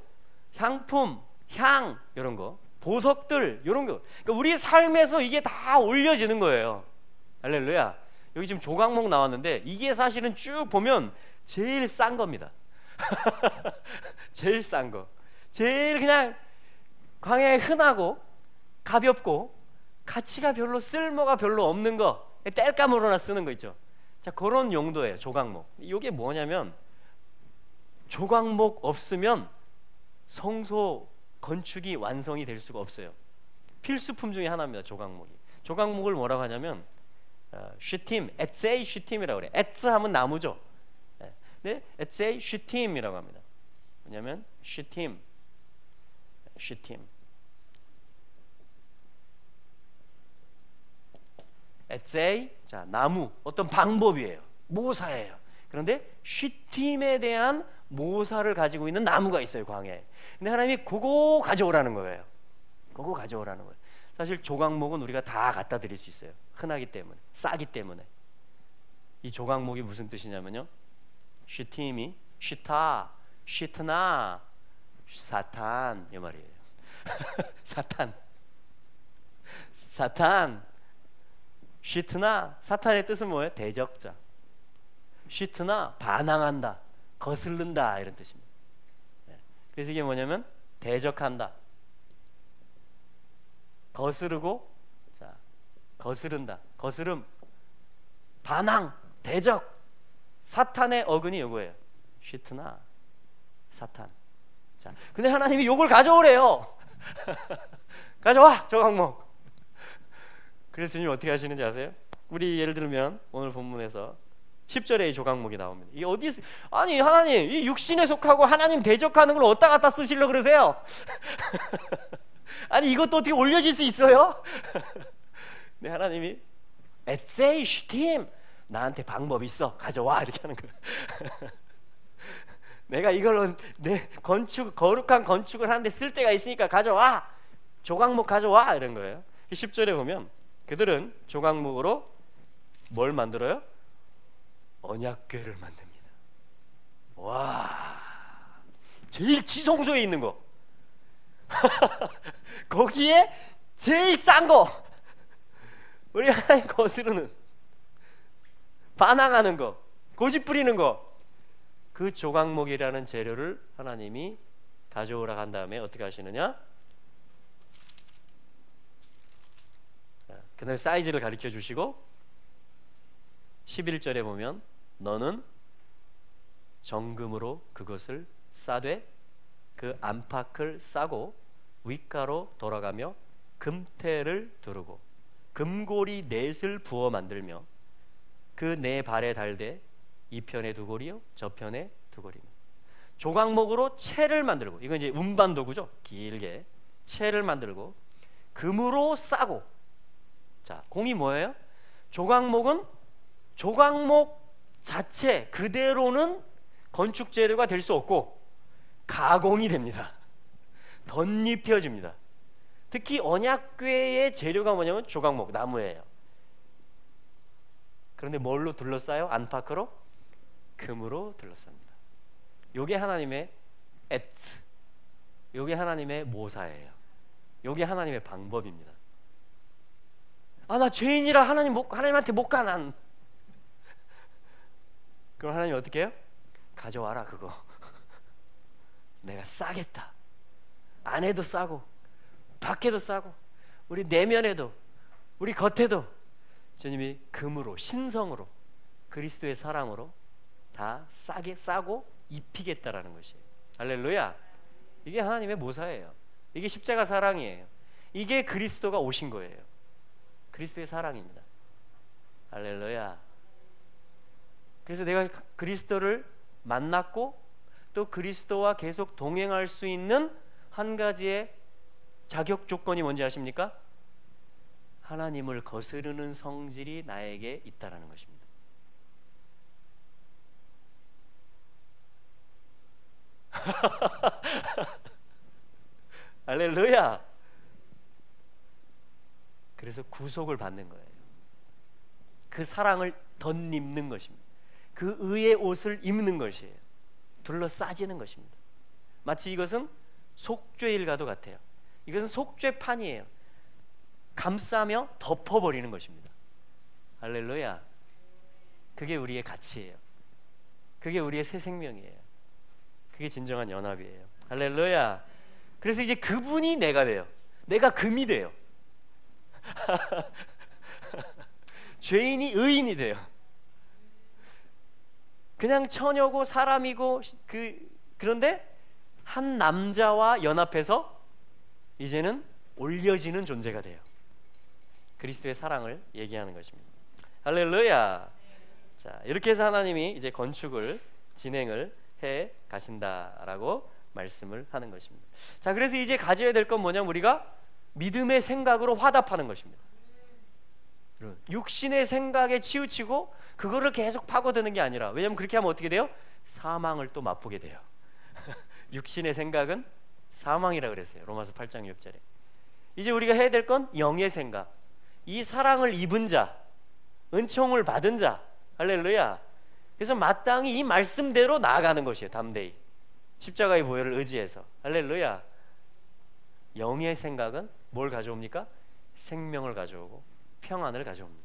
향품, 향 이런 거, 보석들 이런 거. 그러니까 우리 삶에서 이게 다 올려지는 거예요. 할렐루야. 여기 지금 조각목 나왔는데 이게 사실은 쭉 보면 제일 싼 겁니다. 제일 싼 거, 제일 그냥 광야에 흔하고 가볍고 가치가 별로, 쓸모가 별로 없는 거, 땔감으로나 쓰는 거 있죠. 자, 그런 용도예요. 조각목. 이게 뭐냐면, 조각목 없으면 성소 건축이 완성이 될 수가 없어요. 필수품 중에 하나입니다. 조각목이. 조각목을 뭐라고 하냐면 쉬팀, 에세이 쉬팀이라고 그래요. 에스 하면 나무죠. 네, 에세이 쉬팀이라고 합니다. 왜냐면 쉬팀. 에세이, 자, 나무, 어떤 방법이에요. 모사예요. 그런데 쉬팀에 대한 모사를 가지고 있는 나무가 있어요, 광야에. 근데 하나님이 그거 가져오라는 거예요. 그거 가져오라는 거예요. 사실 조각목은 우리가 다 갖다 드릴 수 있어요. 흔하기 때문에, 싸기 때문에. 이 조각목이 무슨 뜻이냐면요, 쉬팀이 쉬타, 쉬트나, 사탄 이 말이에요. 사탄. 쉬트나, 사탄의 뜻은 뭐예요? 대적자. 쉬트나, 반항한다, 거슬른다 이런 뜻입니다. 그래서 이게 뭐냐면 대적한다, 거스르고, 자, 거스른다, 거스름, 반항, 대적. 사탄의 어근이 요거예요. 쉬트나, 사탄. 자, 근데 하나님이 요걸 가져오래요. 가져와, 조각목. 그래서 주님 어떻게 하시는지 아세요? 우리 예를 들면 오늘 본문에서 10절에 이 조각목이 나옵니다. 이 어디, 아니 하나님, 이 육신에 속하고 하나님 대적하는 걸 어디다 갖다 쓰시려고 그러세요? 아니 이것도 어떻게 올려질 수 있어요? 네, 하나님이 에세이 슈팀, 나한테 방법 있어, 가져와, 이렇게 하는 거예요. 내가 이걸로 내 거룩한 건축을 하는데 쓸 데가 있으니까 가져와, 조각목 가져와, 이런 거예요. 10절에 보면 그들은 조각목으로 뭘 만들어요? 언약궤를 만듭니다. 와, 제일 지성소에 있는 거. 거기에 제일 싼 거, 우리 하나님 거스르는, 반항하는 거, 고집 부리는 거, 그 조각목이라는 재료를 하나님이 가져오라 한 다음에 어떻게 하시느냐? 그 다음에 사이즈를 가르쳐 주시고 11절에 보면 너는 정금으로 그것을 싸되 그 안팎을 싸고 윗가로 돌아가며 금태를 두르고 금고리 넷을 부어 만들며 그 네 발에 달되 이 편에 두 고리요 저 편에 두 고리며 조각목으로 채를 만들고, 이건 이제 운반 도구죠. 길게 채를 만들고 금으로 싸고. 자, 공이 뭐예요? 조각목은 조각목 자체 그대로는 건축 재료가 될 수 없고 가공이 됩니다. 덧입혀집니다. 특히 언약궤의 재료가 뭐냐면 조각목, 나무예요. 그런데 뭘로 둘러싸요? 안팎으로? 금으로 둘러쌉니다. 요게 하나님의 에트, 요게 하나님의 모사예요. 요게 하나님의 방법입니다. 아, 나 죄인이라 하나님한테 못 가, 난. 그럼 하나님 어떻게 해요? 가져와라 그거. 내가 싸겠다. 안에도 싸고 밖에도 싸고 우리 내면에도 우리 겉에도 주님이 금으로, 신성으로, 그리스도의 사랑으로 다 싸고 입히겠다라는 것이에요. 할렐루야. 이게 하나님의 모사예요. 이게 십자가 사랑이에요. 이게 그리스도가 오신 거예요. 그리스도의 사랑입니다. 할렐루야. 그래서 내가 그리스도를 만났고 또 그리스도와 계속 동행할 수 있는 한 가지의 자격 조건이 뭔지 아십니까? 하나님을 거스르는 성질이 나에게 있다라는 것입니다. 할렐루야. 그래서 구속을 받는 거예요. 그 사랑을 덧입는 것입니다. 그 의의 옷을 입는 것이에요. 둘러싸지는 것입니다. 마치 이것은 속죄일과도 같아요. 이것은 속죄판이에요. 감싸며 덮어버리는 것입니다. 할렐루야. 그게 우리의 가치예요. 그게 우리의 새 생명이에요. 그게 진정한 연합이에요. 할렐루야. 그래서 이제 그분이 내가 돼요. 내가 금이 돼요. 죄인이 의인이 돼요. 그냥 처녀고 사람이고 그런데 한 남자와 연합해서 이제는 올려지는 존재가 돼요. 그리스도의 사랑을 얘기하는 것입니다. 할렐루야. 자, 이렇게 해서 하나님이 이제 건축을 진행을 해 가신다라고 말씀을 하는 것입니다. 자, 그래서 이제 가져야 될 건 뭐냐면 우리가 믿음의 생각으로 화답하는 것입니다. 육신의 생각에 치우치고 그거를 계속 파고드는 게 아니라, 왜냐하면 그렇게 하면 어떻게 돼요? 사망을 또 맛보게 돼요. 육신의 생각은 사망이라 그랬어요. 로마서 8장 6절에. 이제 우리가 해야 될 건 영의 생각, 이 사랑을 입은 자, 은총을 받은 자, 할렐루야. 그래서 마땅히 이 말씀대로 나아가는 것이에요. 담대히 십자가의 보혈을 의지해서. 할렐루야. 영의 생각은 뭘 가져옵니까? 생명을 가져오고 평안을 가져옵니다.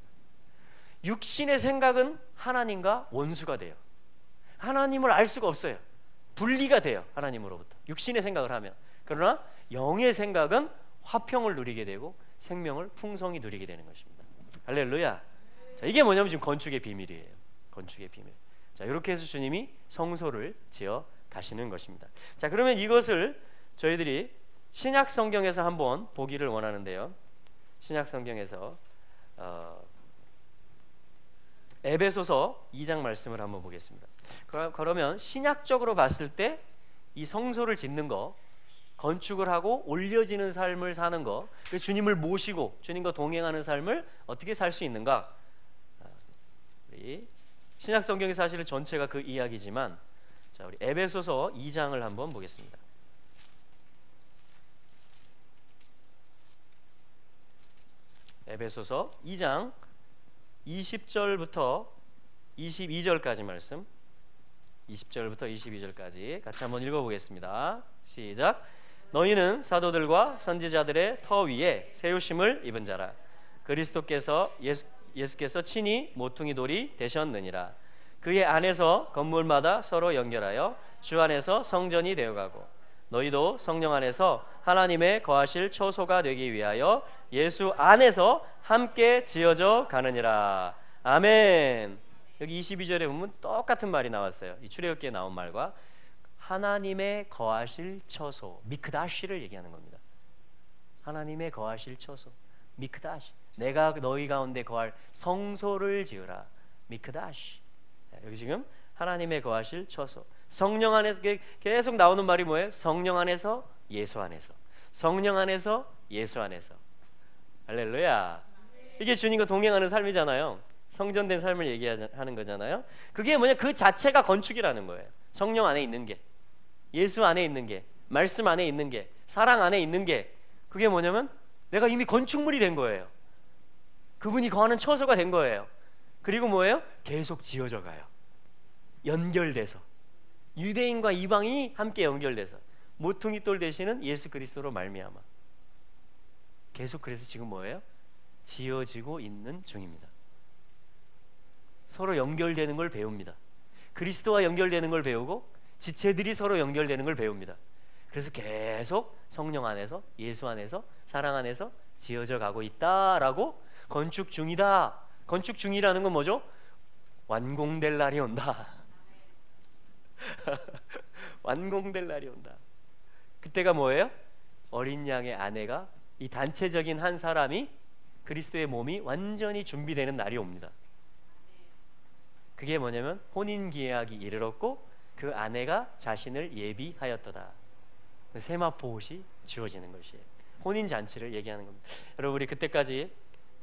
육신의 생각은 하나님과 원수가 돼요. 하나님을 알 수가 없어요. 분리가 돼요. 하나님으로부터 육신의 생각을 하면. 그러나 영의 생각은 화평을 누리게 되고 생명을 풍성히 누리게 되는 것입니다. 할렐루야. 자, 이게 뭐냐면 지금 건축의 비밀이에요. 건축의 비밀. 자, 이렇게 해서 주님이 성소를 지어 가시는 것입니다. 자, 그러면 이것을 저희들이 신약 성경에서 한번 보기를 원하는데요. 신약 성경에서 에베소서 2장 말씀을 한번 보겠습니다. 그러면 신약적으로 봤을 때 이 성소를 짓는 거, 건축을 하고 올려지는 삶을 사는 거, 주님을 모시고 주님과 동행하는 삶을 어떻게 살 수 있는가? 우리 신약 성경의 사실은 전체가 그 이야기지만, 자, 우리 에베소서 2장을 한번 보겠습니다. 에베소서 2장 20절부터 22절까지 말씀, 20절부터 22절까지 같이 한번 읽어보겠습니다. 시작. 너희는 사도들과 선지자들의 터 위에 세우심을 입은 자라. 그리스도께서 예수께서 친히 모퉁이 돌이 되셨느니라. 그의 안에서 건물마다 서로 연결하여 주 안에서 성전이 되어가고, 너희도 성령 안에서 하나님의 거하실 처소가 되기 위하여 예수 안에서 함께 지어져 가느니라. 아멘. 여기 22절에 보면 똑같은 말이 나왔어요. 이 출애굽기에 나온 말과 하나님의 거하실 처소, 미크다시를 얘기하는 겁니다. 하나님의 거하실 처소, 미크다시. 내가 너희 가운데 거할 성소를 지으라. 미크다시. 여기 지금 하나님의 거하실 처소. 성령 안에서 계속 나오는 말이 뭐예요? 성령 안에서, 예수 안에서. 성령 안에서, 예수 안에서. 할렐루야. 이게 주님과 동행하는 삶이잖아요. 성전된 삶을 얘기하는 거잖아요. 그게 뭐냐? 그 자체가 건축이라는 거예요. 성령 안에 있는 게, 예수 안에 있는 게, 말씀 안에 있는 게, 사랑 안에 있는 게, 그게 뭐냐면 내가 이미 건축물이 된 거예요. 그분이 거하는 처소가 된 거예요. 그리고 뭐예요? 계속 지어져 가요. 연결돼서 유대인과 이방이 함께 연결돼서 모퉁이 돌 되시는 예수 그리스도로 말미암아 계속, 그래서 지금 뭐예요? 지어지고 있는 중입니다. 서로 연결되는 걸 배웁니다. 그리스도와 연결되는 걸 배우고 지체들이 서로 연결되는 걸 배웁니다. 그래서 계속 성령 안에서, 예수 안에서, 사랑 안에서 지어져 가고 있다라고, 건축 중이다. 건축 중이라는 건 뭐죠? 완공될 날이 온다. 완공될 날이 온다. 그때가 뭐예요? 어린 양의 아내가 이 단체적인 한 사람이 그리스도의 몸이 완전히 준비되는 날이 옵니다. 그게 뭐냐면 혼인계약이 이르렀고 그 아내가 자신을 예비하였도다. 세마포 옷이 지워지는 것이에요. 혼인잔치를 얘기하는 겁니다. 여러분, 우리 그때까지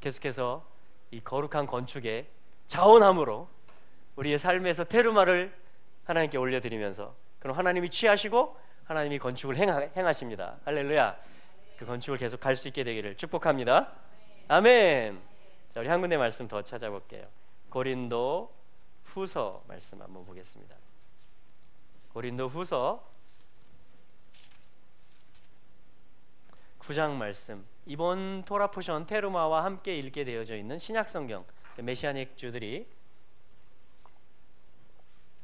계속해서 이 거룩한 건축에 자원함으로 우리의 삶에서 테르마를 하나님께 올려드리면서, 그럼 하나님이 취하시고 하나님이 건축을 행하십니다. 할렐루야. 그 건축을 계속 갈 수 있게 되기를 축복합니다. 아멘. 자, 우리 한 군데 말씀 더 찾아볼게요. 고린도 후서 말씀 한번 보겠습니다. 고린도 후서 9장 말씀, 이번 토라 포션 테르마와 함께 읽게 되어져 있는 신약 성경 메시아닉 주들이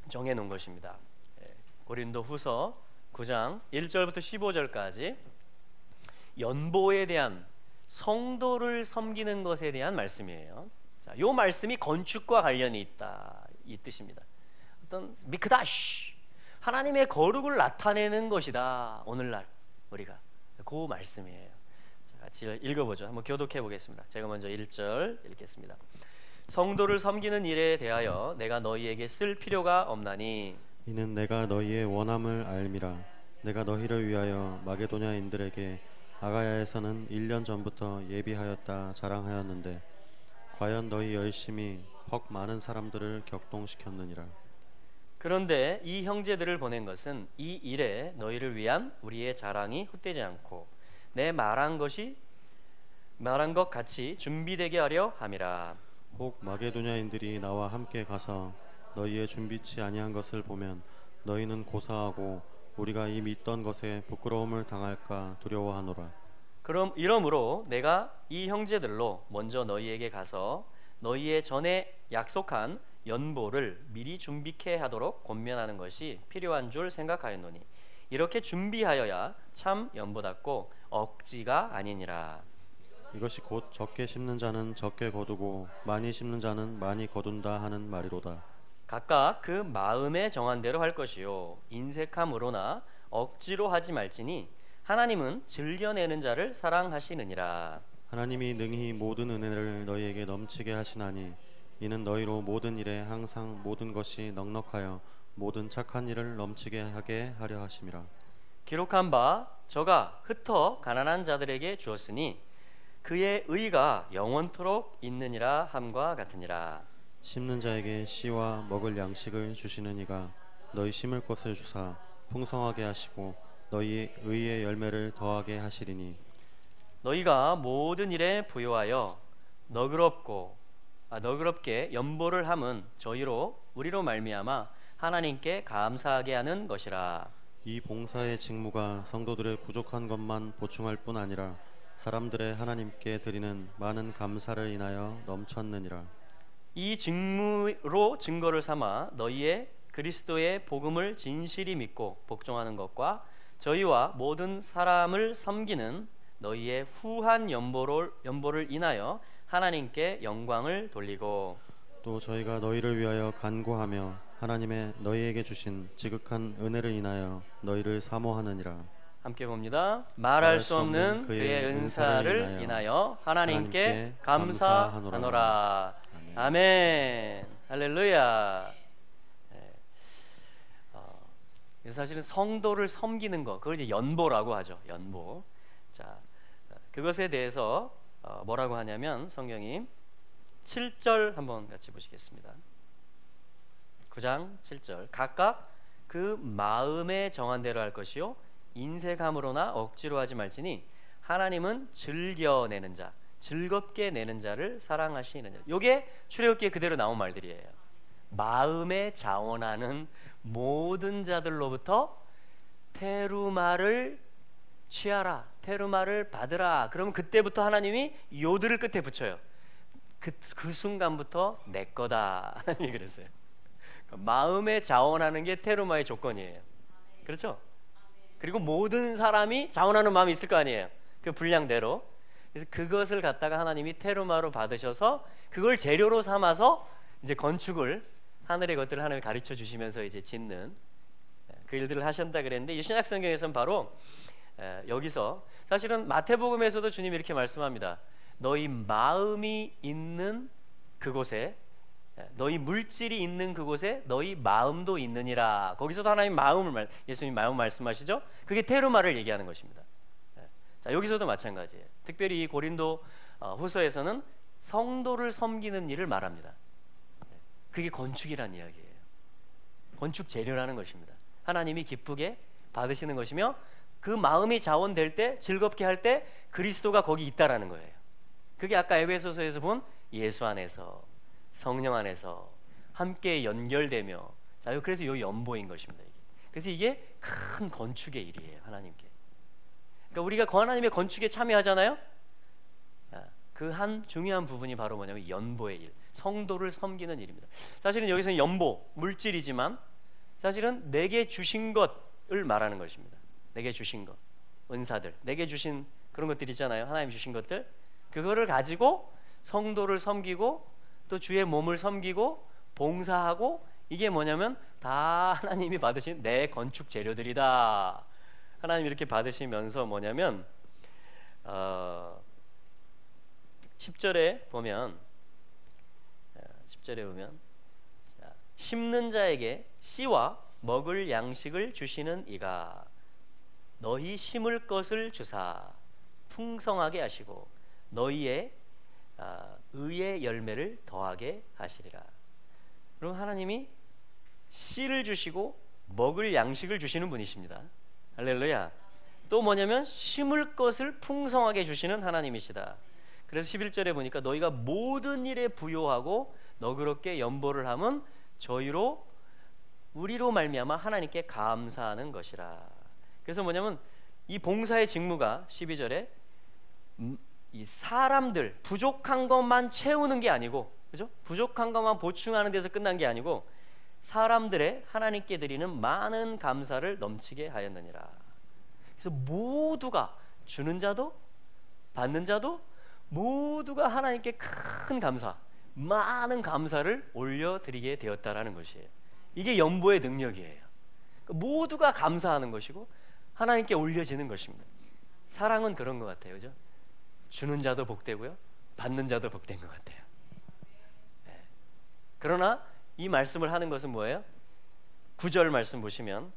정해 놓은 것입니다. 고린도 후서 9장 1절부터 15절까지 연보에 대한, 성도를 섬기는 것에 대한 말씀이에요. 자, 요 말씀이 건축과 관련이 있다, 이 뜻입니다. 어떤 미크다시, 하나님의 거룩을 나타내는 것이다. 오늘날 우리가 그 말씀이에요. 자, 같이 읽어보죠. 한번 교독해 보겠습니다. 제가 먼저 1절 읽겠습니다. 성도를 섬기는 일에 대하여 내가 너희에게 쓸 필요가 없나니 이는 내가 너희의 원함을 알미라. 내가 너희를 위하여 마게도냐인들에게 아가야에서는 1년 전부터 예비하였다 자랑하였는데 과연 너희 열심히 퍽 많은 사람들을 격동시켰느니라. 그런데 이 형제들을 보낸 것은 이 일에 너희를 위한 우리의 자랑이 헛되지 않고 내 말한 것 같이 준비되게 하려 함이라. 혹 마게도냐인들이 나와 함께 가서 너희의 준비치 아니한 것을 보면 너희는 고사하고 우리가 이 믿던 것에 부끄러움을 당할까 두려워하노라. 그럼 이러므로 내가 이 형제들로 먼저 너희에게 가서 너희의 전에 약속한 연보를 미리 준비케 하도록 권면하는 것이 필요한 줄 생각하였노니 이렇게 준비하여야 참 연보답고 억지가 아니니라. 이것이 곧 적게 심는 자는 적게 거두고 많이 심는 자는 많이 거둔다 하는 말이로다. 각각 그 마음에 정한 대로 할 것이요 인색함으로나 억지로 하지 말지니 하나님은 즐겨내는 자를 사랑하시느니라. 하나님이 능히 모든 은혜를 너희에게 넘치게 하시나니 이는 너희로 모든 일에 항상 모든 것이 넉넉하여 모든 착한 일을 넘치게 하게 하려 하심이라. 기록한 바 저가 흩어 가난한 자들에게 주었으니 그의 의가 영원토록 있느니라 함과 같으니라. 심는 자에게 씨와 먹을 양식을 주시는 이가 너희 심을 것을 주사 풍성하게 하시고 너희 의의 열매를 더하게 하시리니 너희가 모든 일에 부요하여 너그럽게 연보를 함은 저희로 우리로 말미암아 하나님께 감사하게 하는 것이라. 이 봉사의 직무가 성도들의 부족한 것만 보충할 뿐 아니라 사람들의 하나님께 드리는 많은 감사를 인하여 넘쳤느니라. 이 직무로 증거를 삼아 너희의 그리스도의 복음을 진실히 믿고 복종하는 것과 저희와 모든 사람을 섬기는 너희의 후한 연보를 인하여 하나님께 영광을 돌리고 또 저희가 너희를 위하여 간구하며 하나님의 너희에게 주신 지극한 은혜를 인하여 너희를 사모하느니라. 함께 봅니다. 말할 수 없는 그의 은사를 인하여 하나님께 감사하노라. 아멘. 할렐루야. 사실은 성도를 섬기는 것, 그걸 이제 연보라고 하죠. 연보. 자, 그것에 대해서 뭐라고 하냐면 성경이 7절 한번 같이 보시겠습니다. 9장 7절. 각각 그 마음에 정한 대로 할 것이요 인색함으로나 억지로 하지 말지니 하나님은 즐겨내는 자, 즐겁게 내는 자를 사랑하시는 자. 요게 출애굽기에 그대로 나온 말들이에요. 마음에 자원하는 모든 자들로부터 테루마를 취하라, 테루마를 받으라. 그러면 그때부터 하나님이 요들을 끝에 붙여요. 그 순간부터 내 거다, 하나님이 그랬어요. 마음에 자원하는 게 테루마의 조건이에요. 그렇죠? 그리고 모든 사람이 자원하는 마음이 있을 거 아니에요. 그 분량대로. 그래서 그것을 갖다가 하나님이 테루마로 받으셔서 그걸 재료로 삼아서 이제 건축을, 하늘의 것들을 하나님이 가르쳐 주시면서 이제 짓는 그 일들을 하셨다 그랬는데, 이 신약 성경에서는 바로 여기서 사실은 마태복음에서도 주님이 이렇게 말씀합니다. 너희 마음이 있는 그곳에, 너희 물질이 있는 그곳에 너희 마음도 있느니라. 거기서도 하나님 마음을 예수님 마음 말씀하시죠. 그게 테르마를 얘기하는 것입니다. 자, 여기서도 마찬가지예요. 특별히 이 고린도 후서에서는 성도를 섬기는 일을 말합니다. 그게 건축이라는 이야기예요. 건축 재료라는 것입니다. 하나님이 기쁘게 받으시는 것이며 그 마음이 자원될 때, 즐겁게 할 때 그리스도가 거기 있다라는 거예요. 그게 아까 에베소서에서 본 예수 안에서, 성령 안에서 함께 연결되며, 자, 그래서 이 연보인 것입니다. 그래서 이게 큰 건축의 일이에요, 하나님께. 그러니까 우리가 하나님의 건축에 참여하잖아요. 그 한 중요한 부분이 바로 뭐냐면 연보의 일, 성도를 섬기는 일입니다. 사실은 여기서는 연보, 물질이지만 사실은 내게 주신 것을 말하는 것입니다. 내게 주신 것, 은사들, 내게 주신 그런 것들 있잖아요. 하나님 주신 것들, 그거를 가지고 성도를 섬기고 또 주의 몸을 섬기고 봉사하고, 이게 뭐냐면 다 하나님이 받으신 내 건축 재료들이다. 하나님 이렇게 받으시면서 뭐냐면 10절에 보면 자, 심는 자에게 씨와 먹을 양식을 주시는 이가 너희 심을 것을 주사 풍성하게 하시고 너희의 의의 열매를 더하게 하시리라. 그럼 하나님이 씨를 주시고 먹을 양식을 주시는 분이십니다. 할렐루야. 또 뭐냐면 심을 것을 풍성하게 주시는 하나님이시다. 그래서 11절에 보니까 너희가 모든 일에 부요하고 너그럽게 연보를 함은 저희로 우리로 말미암아 하나님께 감사하는 것이라. 그래서 뭐냐면 이 봉사의 직무가 12절에 이 사람들 부족한 것만 채우는 게 아니고, 그죠? 부족한 것만 보충하는 데서 끝난 게 아니고 사람들의 하나님께 드리는 많은 감사를 넘치게 하였느니라. 그래서 모두가, 주는 자도 받는 자도 모두가 하나님께 큰 감사, 많은 감사를 올려드리게 되었다라는 것이에요. 이게 연보의 능력이에요. 모두가 감사하는 것이고 하나님께 올려지는 것입니다. 사랑은 그런 것 같아요, 그죠? 주는 자도 복되고요, 받는 자도 복된 것 같아요. 네. 그러나 이 말씀을 하는 것은 뭐예요? 9절 말씀 보시면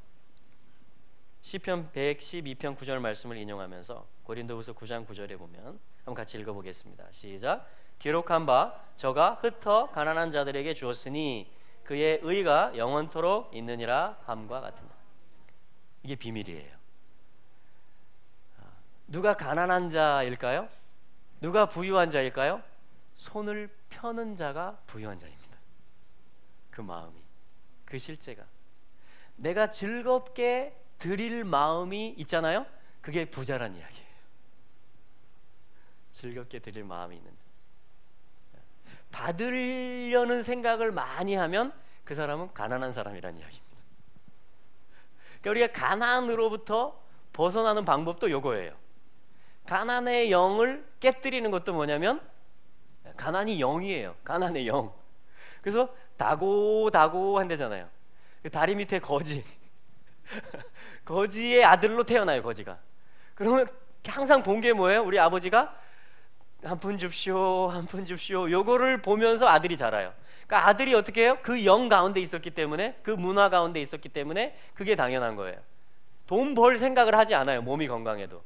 시편 112편 9절 말씀을 인용하면서 고린도후서 9장 9절에 보면 한번 같이 읽어보겠습니다. 시작. 기록한 바 저가 흩어 가난한 자들에게 주었으니 그의 의가 영원토록 있느니라 함과 같으나. 이게 비밀이에요. 누가 가난한 자일까요? 누가 부유한 자일까요? 손을 펴는 자가 부유한 자입니다. 그 마음이, 그 실제가, 내가 즐겁게 드릴 마음이 있잖아요. 그게 부자란 이야기예요. 즐겁게 드릴 마음이 있는 자. 받으려는 생각을 많이 하면 그 사람은 가난한 사람이란 이야기입니다. 그러니까 우리가 가난으로부터 벗어나는 방법도 요거예요. 가난의 영을 깨뜨리는 것도 뭐냐면, 가난이 영이에요. 가난의 영. 그래서 다고 한대잖아요. 다리 밑에 거지. 거지의 아들로 태어나요, 거지가. 그러면 항상 본 게 뭐예요? 우리 아버지가 한 푼 줍시오, 한 푼 줍시오, 요거를 보면서 아들이 자라요. 그러니까 아들이 어떻게 해요? 그 영 가운데 있었기 때문에, 그 문화 가운데 있었기 때문에 그게 당연한 거예요. 돈 벌 생각을 하지 않아요. 몸이 건강해도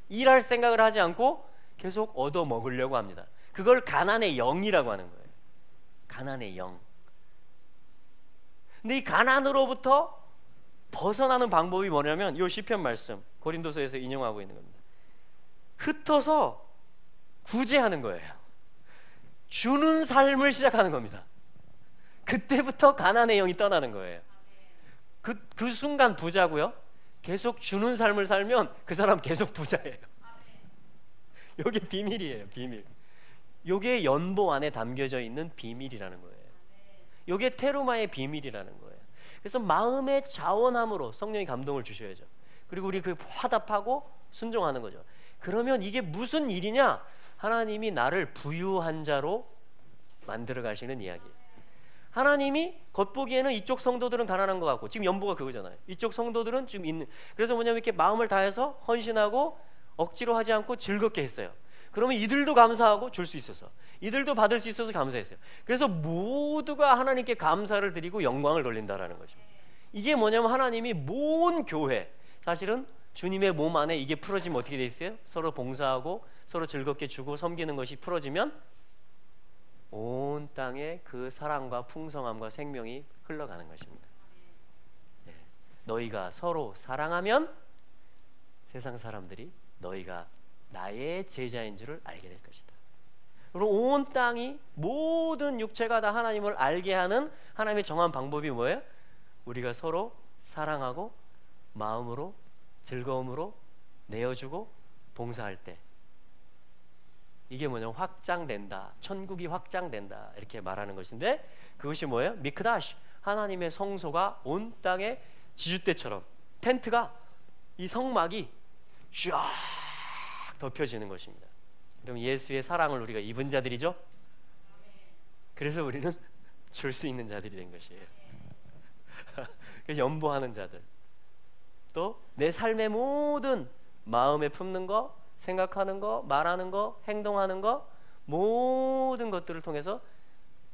일할 생각을 하지 않고 계속 얻어 먹으려고 합니다. 그걸 가난의 영이라고 하는 거예요. 가난의 영. 근데 이 가난으로부터 벗어나는 방법이 뭐냐면 이 시편 말씀 고린도서에서 인용하고 있는 겁니다. 흩어서 구제하는 거예요. 주는 삶을 시작하는 겁니다. 그때부터 가난의 영이 떠나는 거예요. 그 순간 부자고요. 계속 주는 삶을 살면 그 사람 계속 부자예요. 이게 비밀이에요, 비밀. 이게 연보 안에 담겨져 있는 비밀이라는 거예요. 이게 테르마의 비밀이라는 거예요. 그래서 마음의 자원함으로 성령이 감동을 주셔야죠. 그리고 우리 그 화답하고 순종하는 거죠. 그러면 이게 무슨 일이냐? 하나님이 나를 부유한 자로 만들어 가시는 이야기예요. 하나님이 겉보기에는 이쪽 성도들은 가난한 것 같고, 지금 연보가 그거잖아요. 이쪽 성도들은 지금 있는, 그래서 뭐냐면 이렇게 마음을 다해서 헌신하고 억지로 하지 않고 즐겁게 했어요. 그러면 이들도 감사하고 줄 수 있어서, 이들도 받을 수 있어서 감사했어요. 그래서 모두가 하나님께 감사를 드리고 영광을 돌린다라는 거죠. 이게 뭐냐면 하나님이 모든 교회, 사실은 주님의 몸 안에 이게 풀어지면 어떻게 돼 있어요? 서로 봉사하고 서로 즐겁게 주고 섬기는 것이 풀어지면 온 땅에 그 사랑과 풍성함과 생명이 흘러가는 것입니다. 네. 너희가 서로 사랑하면 세상 사람들이 너희가 나의 제자인 줄을 알게 될 것이다. 그리고 온 땅이, 모든 육체가 다 하나님을 알게 하는 하나님의 정한 방법이 뭐예요? 우리가 서로 사랑하고 마음으로 즐거움으로 내어주고 봉사할 때, 이게 뭐냐면 확장된다, 천국이 확장된다 이렇게 말하는 것인데, 그것이 뭐예요? 미크다시, 하나님의 성소가 온 땅에 지주대처럼, 텐트가, 이 성막이 쫙 덮여지는 것입니다. 그럼 예수의 사랑을 우리가 입은 자들이죠. 그래서 우리는 줄 수 있는 자들이 된 것이에요. 연보하는 자들, 또 내 삶의 모든 마음에 품는 거, 생각하는 거, 말하는 거, 행동하는 거, 모든 것들을 통해서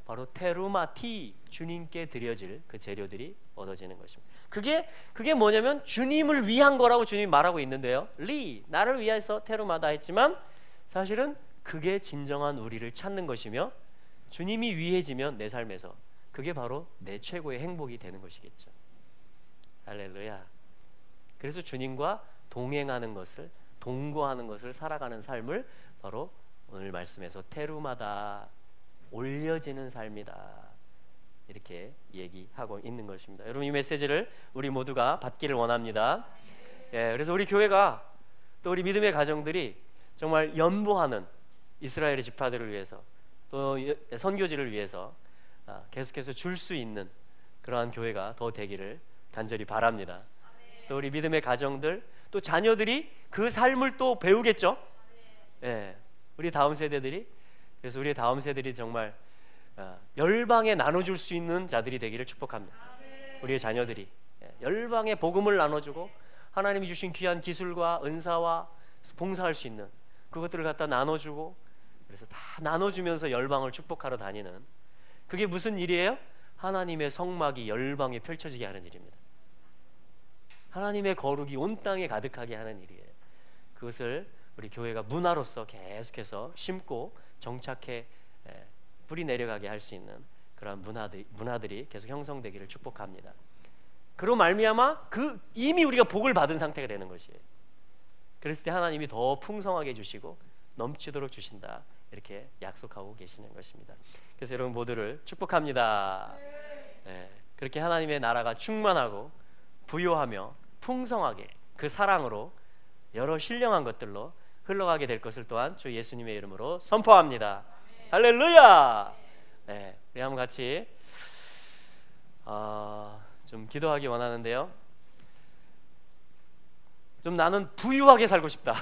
바로 테루마티, 주님께 드려질 그 재료들이 얻어지는 것입니다. 그게 뭐냐면 주님을 위한 거라고 주님이 말하고 있는데요. 리, 나를 위해서 테루마다 했지만 사실은 그게 진정한 우리를 찾는 것이며, 주님이 위해지면 내 삶에서 그게 바로 내 최고의 행복이 되는 것이겠죠. 할렐루야. 그래서 주님과 동행하는 것을, 동거하는 것을 살아가는 삶을 바로 오늘 말씀에서 테루마다, 올려지는 삶이다, 이렇게 얘기하고 있는 것입니다. 여러분, 이 메시지를 우리 모두가 받기를 원합니다. 예, 그래서 우리 교회가, 또 우리 믿음의 가정들이 정말 연보하는 이스라엘의 지파들을 위해서, 또 선교지를 위해서 계속해서 줄 수 있는 그러한 교회가 더 되기를 간절히 바랍니다. 또 우리 믿음의 가정들, 또 자녀들이 그 삶을 또 배우겠죠. 예, 우리 다음 세대들이, 그래서 우리 다음 세대들이 정말 열방에 나눠줄 수 있는 자들이 되기를 축복합니다. 우리의 자녀들이 열방에 복음을 나눠주고 하나님이 주신 귀한 기술과 은사와 봉사할 수 있는 그것들을 갖다 나눠주고, 그래서 다 나눠주면서 열방을 축복하러 다니는, 그게 무슨 일이에요? 하나님의 성막이 열방에 펼쳐지게 하는 일입니다. 하나님의 거룩이 온 땅에 가득하게 하는 일이에요. 그것을 우리 교회가 문화로서 계속해서 심고 정착해 뿌리 내려가게 할 수 있는 그런 문화들이 계속 형성되기를 축복합니다. 그로 말미암아 이미 우리가 복을 받은 상태가 되는 것이에요. 그랬을 때 하나님이 더 풍성하게 주시고 넘치도록 주신다, 이렇게 약속하고 계시는 것입니다. 그래서 여러분 모두를 축복합니다. 그렇게 하나님의 나라가 충만하고 부요하며 풍성하게 그 사랑으로 여러 신령한 것들로 흘러가게 될 것을 또한 주 예수님의 이름으로 선포합니다. 할렐루야. 우리 한번 같이 좀 기도하기 원하는데요. 좀 나는 부유하게 살고 싶다.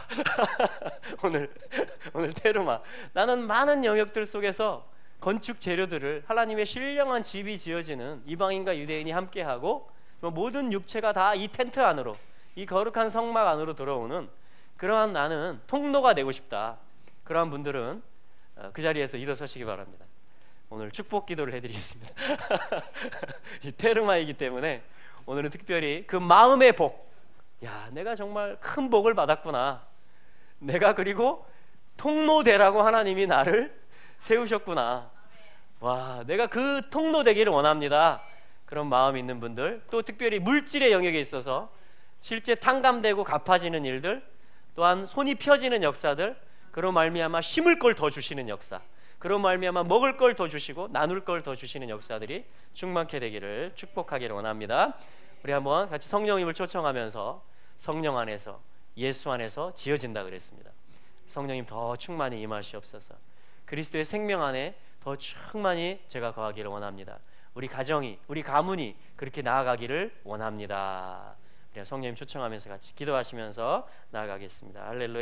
오늘 테루마, 나는 많은 영역들 속에서 건축 재료들을, 하나님의 신령한 집이 지어지는 이방인과 유대인이 함께하고 모든 육체가 다 이 텐트 안으로, 이 거룩한 성막 안으로 들어오는 그러한 나는 통로가 되고 싶다. 그러한 분들은 그 자리에서 일어서시기 바랍니다. 오늘 축복 기도를 해드리겠습니다. 이 테르마이기 때문에 오늘은 특별히 그 마음의 복, 야, 내가 정말 큰 복을 받았구나, 내가 그리고 통로 되라고 하나님이 나를 세우셨구나, 와, 내가 그 통로 되기를 원합니다. 그런 마음 있는 분들, 또 특별히 물질의 영역에 있어서 실제 탕감되고 갚아지는 일들, 또한 손이 펴지는 역사들, 그런 말미암아 심을 걸 더 주시는 역사, 그런 말미암아 먹을 걸 더 주시고 나눌 걸 더 주시는 역사들이 충만케 되기를 축복하기를 원합니다. 우리 한번 같이 성령님을 초청하면서 성령 안에서, 예수 안에서 지어진다 그랬습니다. 성령님 더 충만히 임하시옵소서. 그리스도의 생명 안에 더 충만히 제가 거하기를 원합니다. 우리 가정이, 우리 가문이 그렇게 나아가기를 원합니다. 성령님 초청하면서 같이 기도하시면서 나아가겠습니다. 할렐루야.